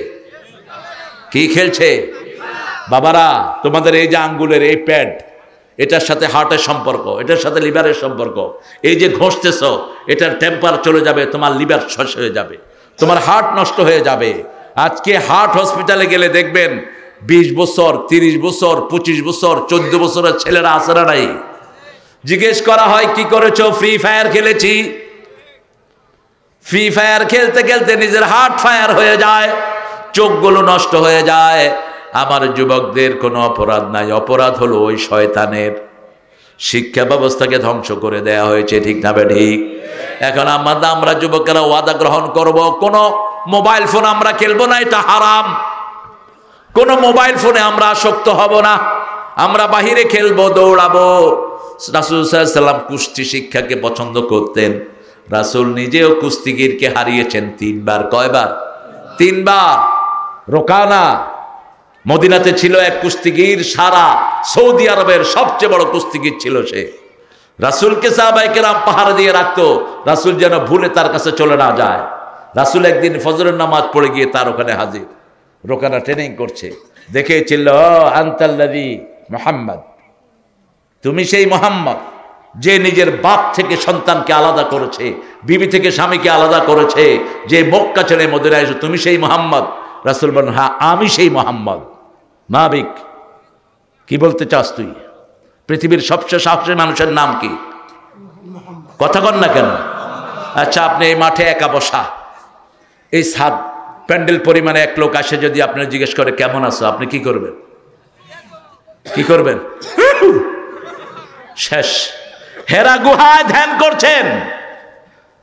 কি খেলছে? বাবারা, তোমাদের এই যে আঙ্গুলের এই প্যাড, এটার সাথে হার্টের সম্পর্ক, এটার সাথে লিভারের সম্পর্ক। এই যে ঘষতেছ, এটার টেম্পার চলে যাবে, তোমার লিভার শেষ হয়ে যাবে, তোমার হার্ট নষ্ট হয়ে যাবে। আজকে হার্ট হসপিটালে গেলে দেখবেন 20 বছর, 30 বছর, 25 বছর, 14 বছরের ছেলেরা আছে না নাই? জিজ্ঞেস করা হয় কি করেছো? ফ্রি ফায়ার খেলেছি। ফ্রি ফায়ার খেলতে খেলতে নিজের হার্ট ফায়ার হয়ে যায়, চোখগুলো নষ্ট হয়ে যায়। আমার যুবকদের কোনো অপরাধ নাই, অপরাধ হলো ওই শয়তানের। শিক্ষা ব্যবস্থাকে ধ্বংস করে দেয়া হয়েছে, ঠিক না? ঠিক। এখন আমরা যুবকেরা ওয়াদা গ্রহণ করব, কোন মোবাইল ফোন আমরা খেলবো না, এটা হারাম। কোন মোবাইল ফোনে আমরা আসক্ত হব না, আমরা বাহিরে খেলবো, দৌড়াবো। রাসূল সাল্লাল্লাহু আলাইহি ওয়াসাল্লাম কুস্তি শিক্ষাকে পছন্দ করতেন। রাসূল নিজেও কুস্তিগিরকে হারিয়েছেন 3 বার। কয়বার? 3 বার। রোকানা মদিনাতে ছিল এক কুস্তিগির, সারা সৌদি আরবের সবচেয়ে বড় কুস্তিগির ছিল সে। রাসূলকে সাহাবায়ে কেরাম পাহারা দিয়ে রাখতো, রাসূল যেন ভুলে তার কাছে চলে না যায়। রাসূল একদিন ফজরের নামাজ পড়ে গিয়ে তার ওখানে হাজির। রোকানা ট্রেনিং করছে, দেখে চিল্ল, আনতাল্লাযী মুহাম্মদ, তুমি সেই মুহাম্মদ যে নিজের বাপ থেকে সন্তানকে আলাদা করেছে, বিবি থেকে স্বামীকে আলাদা করেছে, যে মক্কা ছেড়ে মদিনায় এসে, তুমি সেই মুহাম্মদ? রাসূল বলেন, হ্যাঁ আমি সেই মুহাম্মদ। নাবিক, কি বলতে চাস তুই? পৃথিবীর সবচেয়ে সাহসী মানুষের নাম কি? কথা কন না কেন? আচ্ছা, আপনি এই মাঠে একা বসা, এই সাত প্যান্ডেল পরিমাণে এক লোক আসে, যদি আপনার জিজ্ঞেস করে কেমন আছো, আপনি কি করবেন? কি করবেন? শেষ। হেরা গুহায় ধ্যান করছেন,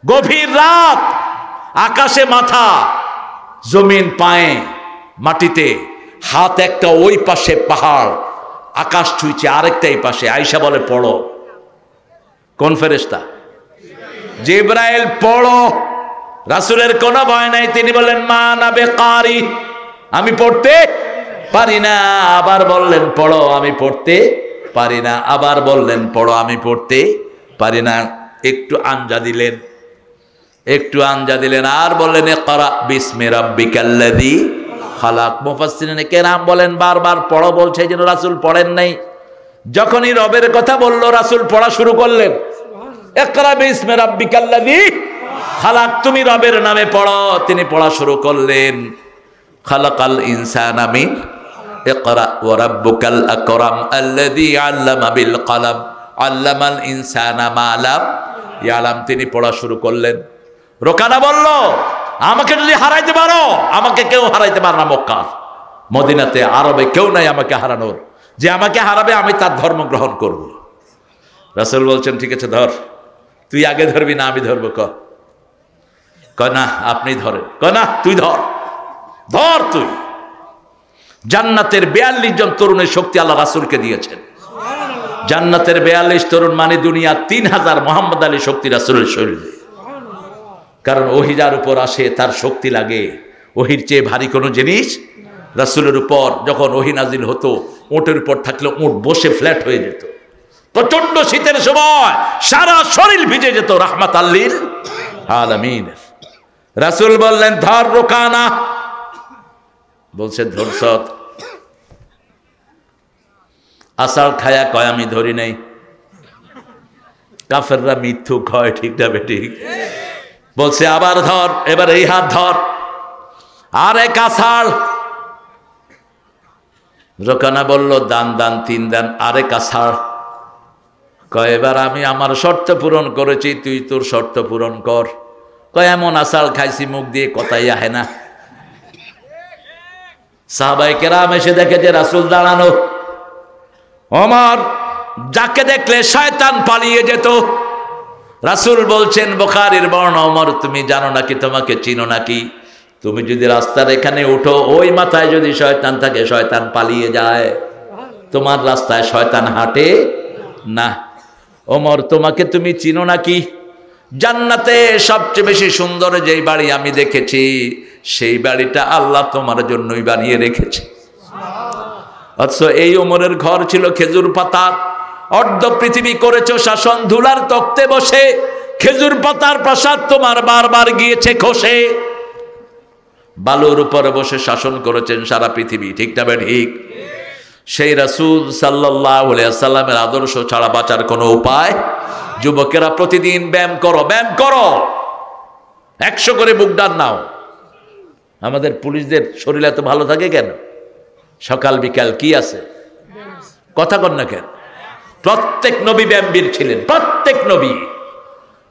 গভীর রাত, আকাশে মাথা, জমিন পায়ে, মাটিতে হাত, একটা ওই পাশে পাহাড়, আকাশ ছুঁইছে আরেকটা এই পাশে। আয়েশা বলে পড়ো। কোন ফেরেশতা? জিবরাইল। পড়ো। রাসূলের কোনো ভয় নাই, তিনি বললেন মা না বেকারি, আমি পড়তে পারি না। আবার বললেন পড়ো, আমি পড়তে পারি না। আবার বললেন পড়ো, আমি পড়তে পারি না। একটু আঞ্জা দিলেন, একটু আঞ্জা দিলেন, আর বললেন ইকরা বিসমি রাব্বিকাল্লাযী খালাক। মুফাসসিরিন কেরাম বলেন বারবার পড়ো বলছে, যেন রাসূল পড়েন নাই। যখনই রবের কথা বললো, রাসূল পড়া শুরু করলেন, ইকরা বিসমি রাব্বিকাল্লাযী খালাক, তুমি রবের নামে পড়ো। তিনি পড়া শুরু করলেন, খালাকাল ইনসানা মিন ইকরা ওয়া রাব্বুকাল আকরাম আল্লাযী আল্লামা বিল কলম আল্লামাল ইনসানা মা লাম ইয়ালাম। তিনি পড়া শুরু করলেন। রোকানা বলল, আমাকে যদি হারাইতে পারো, আমাকে কেউ হারাইতে পারে না। মক্কা, মদিনাতে, আরবে কেউ নাই আমাকে হারানোর। যে আমাকে হারাবে আমি তার ধর্ম গ্রহণ করব। রাসূল বলছেন ঠিক আছে ধর। তুই আগে ধরবি না আমি ধরবো? কয় না আপনি ধরেন। কয় না তুই ধর, ধর তুই। জান্নাতের 42 জন তরুণের শক্তি আল্লাহ রাসূলকে দিয়েছেন। জান্নাতের 42 তরুণ মানে দুনিয়া 3000 মোহাম্মদ আলী শক্তি রাসূলের শরীরে। কারণ ওহী যার উপর আসে তার শক্তি লাগে। ওহীর চেয়ে ভারী কোনো জিনিস রাসূলের উপর যখন ওহী নাজিল হতো, উটের উপর থাকলে উট বসে ফ্ল্যাট হয়ে যেত। প্রচন্ড শীতের সময় সারা শরীর ভিজে যেত রাহমাতাল লিল আলামিন। রাসূল বললেন ধর রোকানা। বলছে ধরছ? আসার খায়া কয় আমি ধরি নাই। কাফেররা মিথ্যু কয়, ঠিক না বেঠিক? বলছে আবার ধর, এবার এই হাত ধর, আর এক আষাঢ়। রোকানা বলল দান দান 3 দান, আরেক আষাঢ়। কয় এবার আমি আমার শর্ত পূরণ করেছি, তুই তোর শর্ত পূরণ কর। কয় এমন আষাঢ় খাইছি মুখ দিয়ে কথাই আহে না। সাহাবায়ে কেরাম এসে দেখে যে রাসূল দাঁড়ানো। ওমর যাকে দেখলে শয়তান পালিয়ে যেত। রাসূল বলছেন বুখারীর বর্ণনা, ওমর তুমি জানো নাকি, তোমাকে চিনো নাকি? তুমি যদি রাস্তার এখানে উঠো, ওই মাথায় যদি শয়তান থাকে, শয়তান পালিয়ে যায়। তোমার রাস্তায় শয়তান হাঁটে না। ওমর তোমাকে তুমি চিনো নাকি? জান্নাতে সবচেয়ে বেশি সুন্দর যেই বাড়ি আমি দেখেছি, সেই বাড়িটা আল্লাহ তোমার জন্যই বানিয়ে রেখেছে। অথচ এই ওমরের ঘর ছিল খেজুর পাতার। অর্ধ পৃথিবী করেছো শাসন, ধুলার তক্তে বসে। খেজুর পাতার প্রাসাদ তোমার বারবার গিয়েছে খসে। বালুর উপরে বসে শাসন করেছেন সারা পৃথিবী, ঠিক না ঠিক? সেই রাসূল সাল্লাল্লাহু আলাইহি ওয়াসাল্লামের আদর্শ ছাড়া বাঁচার কোনো উপায়। যুবকেরা প্রতিদিন ব্যায়াম করো, ব্যায়াম করো, 100 করে বুক ডান নাও। আমাদের পুলিশদের শরীর এত ভালো থাকে কেন? সকাল বিকাল কি আছে? কথা কন না কেন? প্রত্যেক নবী ব্যায়ামবীর ছিলেন, প্রত্যেক নবী।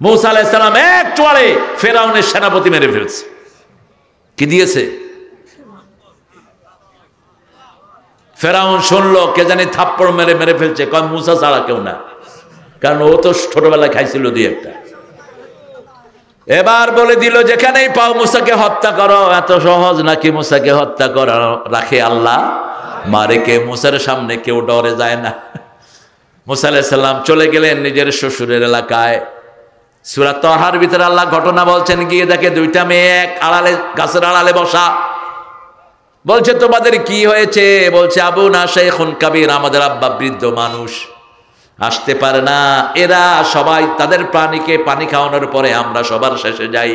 মূসা আলাইহিস সালাম এক চোয়ালে ফেরাউনের সেনাপতি মেরে ফেলছে। কি দিয়েছে? ফেরাউন শুনলো কে জানি থাপ্পড় মেরে মেরে ফেলছে। কয় মূসা ছাড়া কেউ না, কারণ ও তো ছোটবেলায় খাইছিল 2-1টা। এবার বলে দিল যেখানেই পাও মূসাকে হত্যা করো। এত সহজ নাকি মূসাকে হত্যা করা? রাখে আল্লাহ, মারে কে? মূসার সামনে কেউ ডরে যায় না। মূসা আলাইহিস সালাম চলে গেলেন নিজের শ্বশুরের এলাকায়। সূরা তাহার ভিতরে আল্লাহ ঘটনা বলছেন, গিয়ে দেখে 2টা মেয়ে এক আড়ালে, গাছের আড়ালে বসা। বলছে তোমাদের কি হয়েছে? বলছে আবু না শাইখুন কাবীর, আমাদের আব্বা বৃদ্ধ মানুষ, আসতে পারে না। এরা সবাই তাদের প্রাণীকে পানি খাওয়ানোর পরে আমরা সবার শেষে যাই।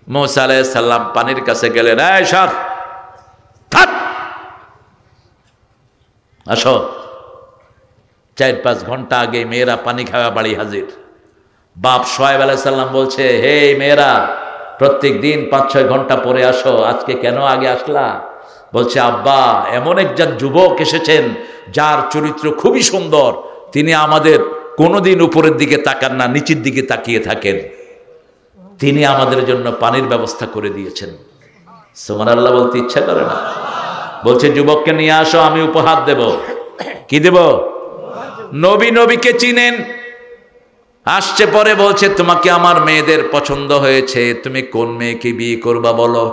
মূসা আলাইহিস সালাম পানির কাছে গেলেন, এই সর, থাক, আসো। 4-5 ঘন্টা আগে মেয়েরা পানি খাওয়া বাড়ি হাজির। বাপ শুআয়ব আলাইহিস সালাম বলছে, হে মেয়েরা, প্রত্যেক দিন 5-6 ঘন্টা পরে আসো, আজকে কেন আগে আসলা? বলছে আব্বা এমন একজন যুবক এসেছেন যার চরিত্র খুবই সুন্দর, তিনি আমাদের কোনোদিন উপরের দিকে তাকান না, নিচের দিকে তাকিয়ে থাকেন, তিনি আমাদের জন্য পানির ব্যবস্থা করে দিয়েছেন। সুবহানাল্লাহ বলতে ইচ্ছা করে না? বলছে যুবককে নিয়ে আসো, আমি উপহার দেব। কি দেব? নবী নবীকে চিনেন। আসছে পরে বলছে তোমাকে আমার মেয়েদের পছন্দ হয়েছে, তুমি কোন মেয়েকে বিয়ে করবা বলো।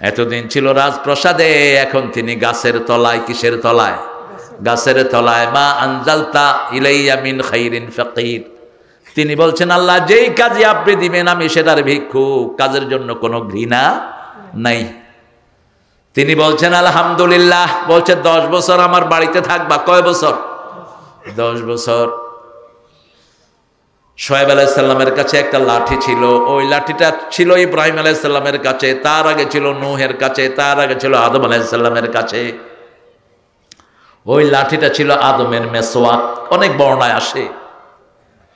এতদিন ছিল রাজপ্রাসাদে, এখন তিনি গাছের তলায়। কিসের তলায়? গাছের তলায়। মা আনজালতা ইলাইয়া মিন খাইরিন ফাকির। তিনি বলছেন আল্লাহ যেই কাজে আপনি দিবেন আমি সেটার ভিক্ষুক, কাজের জন্য কোনো ঘৃণা নাই। তিনি বলছেন আলহামদুলিল্লাহ। বলছে 10 বছর আমার বাড়িতে থাকবা। কয় বছর? 10 বছর। শোয়েব আলাইহিস সালামের কাছে একটা লাঠি ছিল, ওই লাঠিটা ছিল ইব্রাহিম আলাইহিস সালামের কাছে, তার আগে ছিল নূহের কাছে, তার আগে ছিল আদম আলাইহিস সালামের কাছে। ওই লাঠিটা ছিল আদমের মেসওয়াক, অনেক বর্ণায় আসে।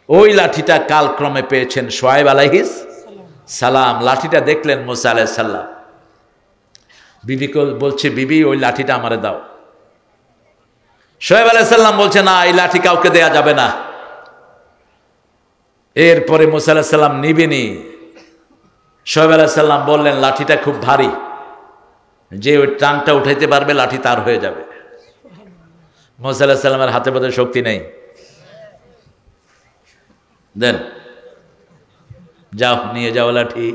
ওই লাঠিটা কালক্রমে পেয়েছেন শোয়েব আলাইহিস সালাম। লাঠিটা দেখলেন মুসা আলাইহিস সালাম। বিবিকে বলছে বিবি ওই লাঠিটা আমারে দাও। শোয়েব আলাইহিস সালাম বলছে না, এই লাঠি কাউকে দেয়া যাবে না। এরপরে মুসা আলাইহিস সালাম নিবেনি। শোয়েব আলাইহিস সালাম বললেন লাঠিটা খুব ভারী, যে ওই টাংটা উঠাইতে পারবে লাঠি তার হয়ে যাবে। মুসা আলাইহিস সালামের হাতে পথে শক্তি নেই। দেন, যাও নিয়ে যাও লাঠি।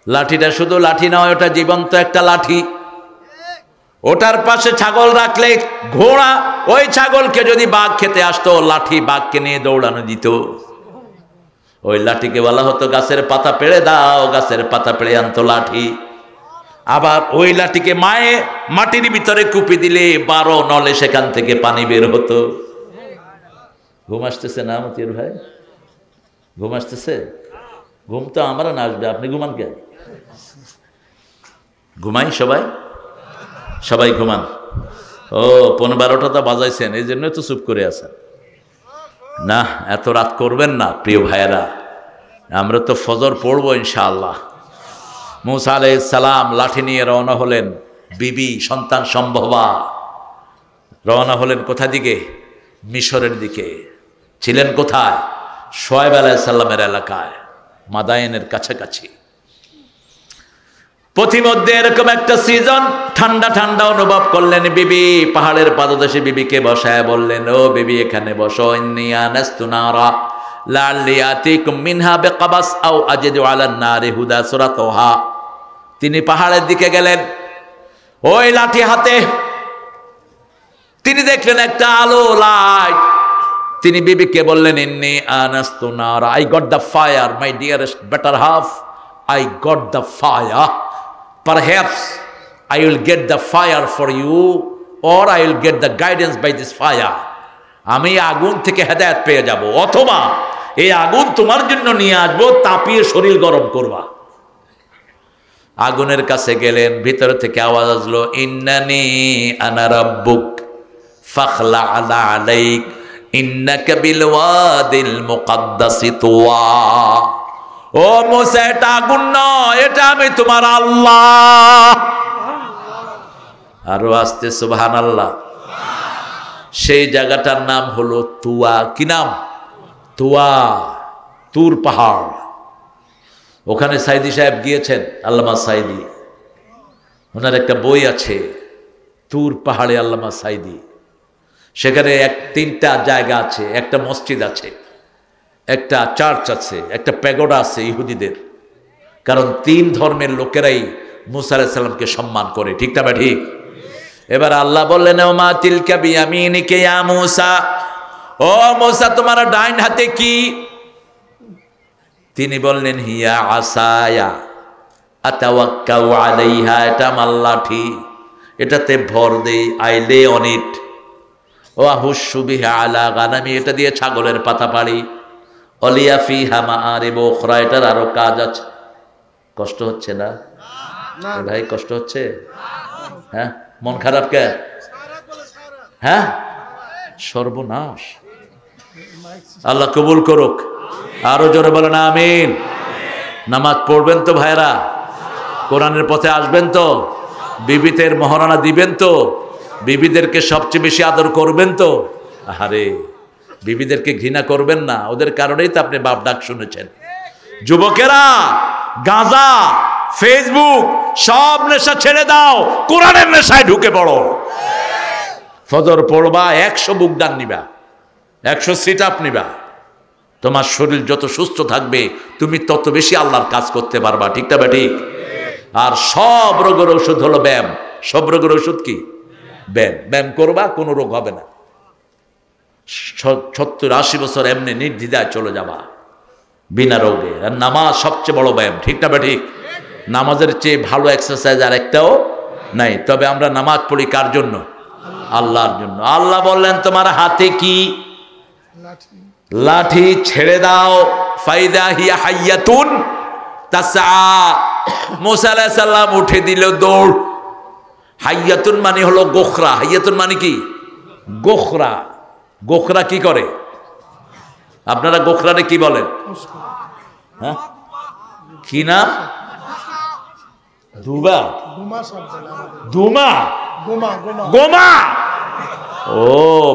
লাঠিটা শুধু লাঠি নয়, ওটা জীবন্ত একটা লাঠি। ওটার পাশে ছাগল রাখলে ঘোড়া, ওই ছাগলকে যদি বাঘ খেতে আসতো, লাঠি বাঘকে নিয়ে দৌড়ানো দিত। ওই লাঠিকে বলা হতো গাছের পাতা পেড়ে দাও, গাছের পাতা পেড়ে আনতো লাঠি। আবার ওই লাঠিকে মাটির ভিতরে কুপি দিলে 12 নলে সেখান থেকে পানি বের হতো। ঘুম আসতেছে না মতির ভাই? ঘুম আসতেছে? ঘুম তো আমরা না আসবে, আপনি ঘুমান কেন? ঘুমাই সবাই, সবাই ঘুমান। ও 15-12টা তো বাজাইছেন, এই জন্য তো চুপ করে আছেন। না, এত রাত করবেন না প্রিয় ভাইয়েরা, আমরা তো ফজর পড়বো ইনশাআল্লাহ। মুসা আলাইহিস সালাম লাঠি নিয়ে রওনা হলেন। বিবি সন্তান সম্ভবা রওনা হলেন কোথা দিকে? মিশরের দিকে। ছিলেন কোথায়? শোয়েব আলাইহিস সালামের এলাকায়, মাদায়েনের কাছাকাছি। পথিমধ্যে এরকম একটা সিজন, ঠান্ডা ঠান্ডা অনুভব করলেন। বিবি পাহাড়ের পাদদেশে বিবিকে বসায় বললেন ও বিবি এখানে বসো। ইন্নী আনাস্তু নারা লাআল্লি আতিকুম মিনহা বিকাবাস আও আজিদু আলান নারি হুদা, সূরা তোহা। তিনি পাহাড়ের দিকে গেলেন ওই লাঠি হাতে। তিনি দেখলেন একটা আলো, লাইট। তিনি বিবিকে বললেন ইন্নী আনাস্তু নারা, I got the fire my dearest better half, I got the fire, perhaps I will get the fire for you or I will get the guidance by this fire. আমি আগুন থেকে হেদায়েত পেয়ে যাব, অথবা এই আগুন তোমার জন্য নিয়ে আসবো, তাপিয়ে শরীর গরম করবা। আগুনের কাছে গেলেন, ভিতর থেকে আওয়াজ আসলো ইন্নানি আনা রাব্বুক ফাখলা আলাইক ইন্নাকা বিল ওয়াদিল মুকাদ্দাসি তুওয়া। ও মুসা, এটা আগুন নয়, এটা আমি তোমার আল্লাহ। আরো আসতে সুবহানাল্লাহ। সেই জায়গাটার নাম হলো তুয়া। কি নাম? তুয়া, তুর পাহাড়। ওখানে সাইদি সাহেব গিয়েছেন, আল্লামা সাইদি। ওনার একটা বই আছে তুর পাহাড়ে আল্লামা সাইদি। সেখানে 3টা জায়গা আছে, একটা মসজিদ আছে, একটা চার্চ আছে, একটা প্যাগোডা আছে ইহুদিদের। কারণ 3 ধর্মের লোকেরাই মুসা আলাইহিস সালামকে সম্মান করে, ঠিক না বা ঠিক? এবার আল্লাহ বললেন ও মা তিলকা বিয়ামিনিকা ইয়া মুসা, ও মুসা তোমার ডাইন হাতে কি? তিনি বললেন হিয়া আসায়া আতাওয়াক্কাউ আলাইহা, এটা আমার লাঠি, এটাতে ভর দেই, আই লে অন ইট। ও আহুশু বিহা আলা গানামি, এটা দিয়ে ছাগলের পাতা পাড়ি। অলিয়া ফিহা মাআরিব উখরা, এটার আরো কাজ আছে। কষ্ট হচ্ছে না ভাই? কষ্ট হচ্ছে? হ্যাঁ, মন খারাপ কে? হ্যাঁ, সর্বনাশ। আল্লাহ কবুল করুক। আরো জোরে বলেন আমিন। নামাজ পড়বেন তো ভাইরা? কোরআনের পথে আসবেন তো? বিবিদের মহারণা দিবেন তো? বিবিদেরকে সবচেয়ে বেশি আদর করবেন তো? আরে বিবিদেরকে ঘৃণা করবেন না, ওদের কারণেই তো আপনি বাপ ডাক শুনেছেন। যুবকেরা, গাঁজা, ফেসবুক সব নেশা ছেড়ে দাও, কোরআনের নেশায় ঢুকে পড়ো। ফজর পড়বা, 100 বুক ডান নিবা, 100 সিট আপ নিবা। তোমার শরীর যত সুস্থ থাকবে তুমি তত বেশি আল্লাহর কাজ করতে পারবা। ঠিক না ঠিক? আর সব রোগের ওষুধ হলো ব্যায়াম। সব রোগের ওষুধ কি? ব্যায়াম। ব্যায়াম করবা, কোনো রোগ হবে না। 70-80 বছর এমনি নির্দ্বিধায় চলে যাবা বিনা রোগে। আর নামাজ সবচেয়ে বড় ব্যায়াম। ঠিক না ঠিক? নামাজের চেয়ে ভালো এক্সারসাইজ আর একটাও নাই। তবে আমরা নামাজ পড়ি কার জন্য? আল্লাহর জন্য। আল্লাহ বললেন তোমার হাতে কি? লাঠি। লাঠি ছেড়ে দাও। ফাইদা হিয়া হাইয়াতুন তাসআ। মুসা আলাইহিস সালাম উঠে দিল দৌড়। হাইয়াতুন মানে হলো গোখরা। হাইয়াতুন মানে কি? গোখরা। গোখরা কি করে? আপনারা গোখরারে কি বলেন? হ্যাঁ, কি নাম? দুবা? গোমা সাপ বলে আমাদের। দুমা? গোমা গোমা গোমা। ও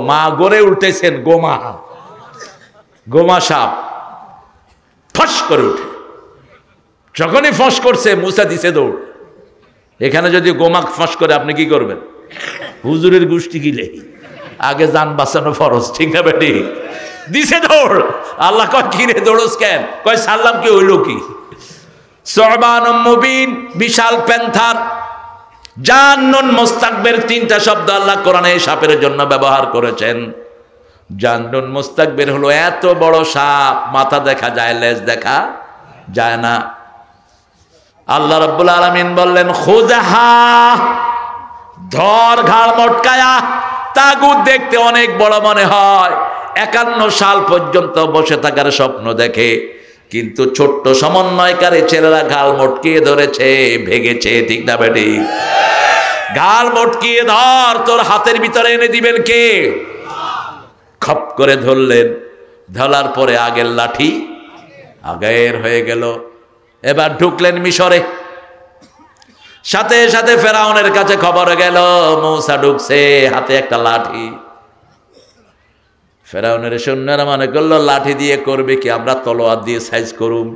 মা গড়ে উঠতেছেন গোমা। গোমা সাপ ফস করে উঠে। যখনই ফস করছে মুসা দিছে দৌড়। এখানে যদি গোমা ফস করে আপনি কি করবেন? হুজুরের গোষ্ঠী গিলে আগে যান বাঁচানো ফরজ। ঠিক না বেটি? দিছে দৌড়। আল্লাহ কয় কি রে দৌড়স কেন? কয় সাল্লাম কি হইল কি? সুবহানুম মুবিন, বিশাল প্যান্থার। জান্নুন মুস্তাকবির, 3টা শব্দ আল্লাহ কোরআনে সাপের জন্য ব্যবহার করেছেন। জান্নুন মুস্তাকবির হলো এত বড় সাপ, মাথা দেখা যায়, লেজ দেখা যায় না। আল্লাহ রাব্বুল আলামিন বললেন খুযহা, ধর ঘাড় মটকায়া। তাগুত দেখতে অনেক বড় মনে হয়, 51 সাল পর্যন্ত বসে থাকার স্বপ্ন দেখে, কিন্তু ছোট্ট সমন্বয়কারী ছেলেরা ঘাড় মটকিয়ে ধরেছে, ভেগেছে। ঠিক না বেটি? ঘাড় মটকিয়ে ধর, তোর হাতের ভিতরে এনে দিবেন কে? খপ করে ধরলেন। ধরার পরে আগের লাঠি আগের হয়ে গেল। এবার ঢুকলেন মিশরে। সাথে সাথে ফেরাউনের কাছে খবর গেল মূসা ঢুকছে, হাতে একটা লাঠি। ফেরাউনের সৈন্যরা মনে করলো লাঠি দিয়ে করবে কি, আমরা তলোয়ার দিয়ে সাইজ করুম।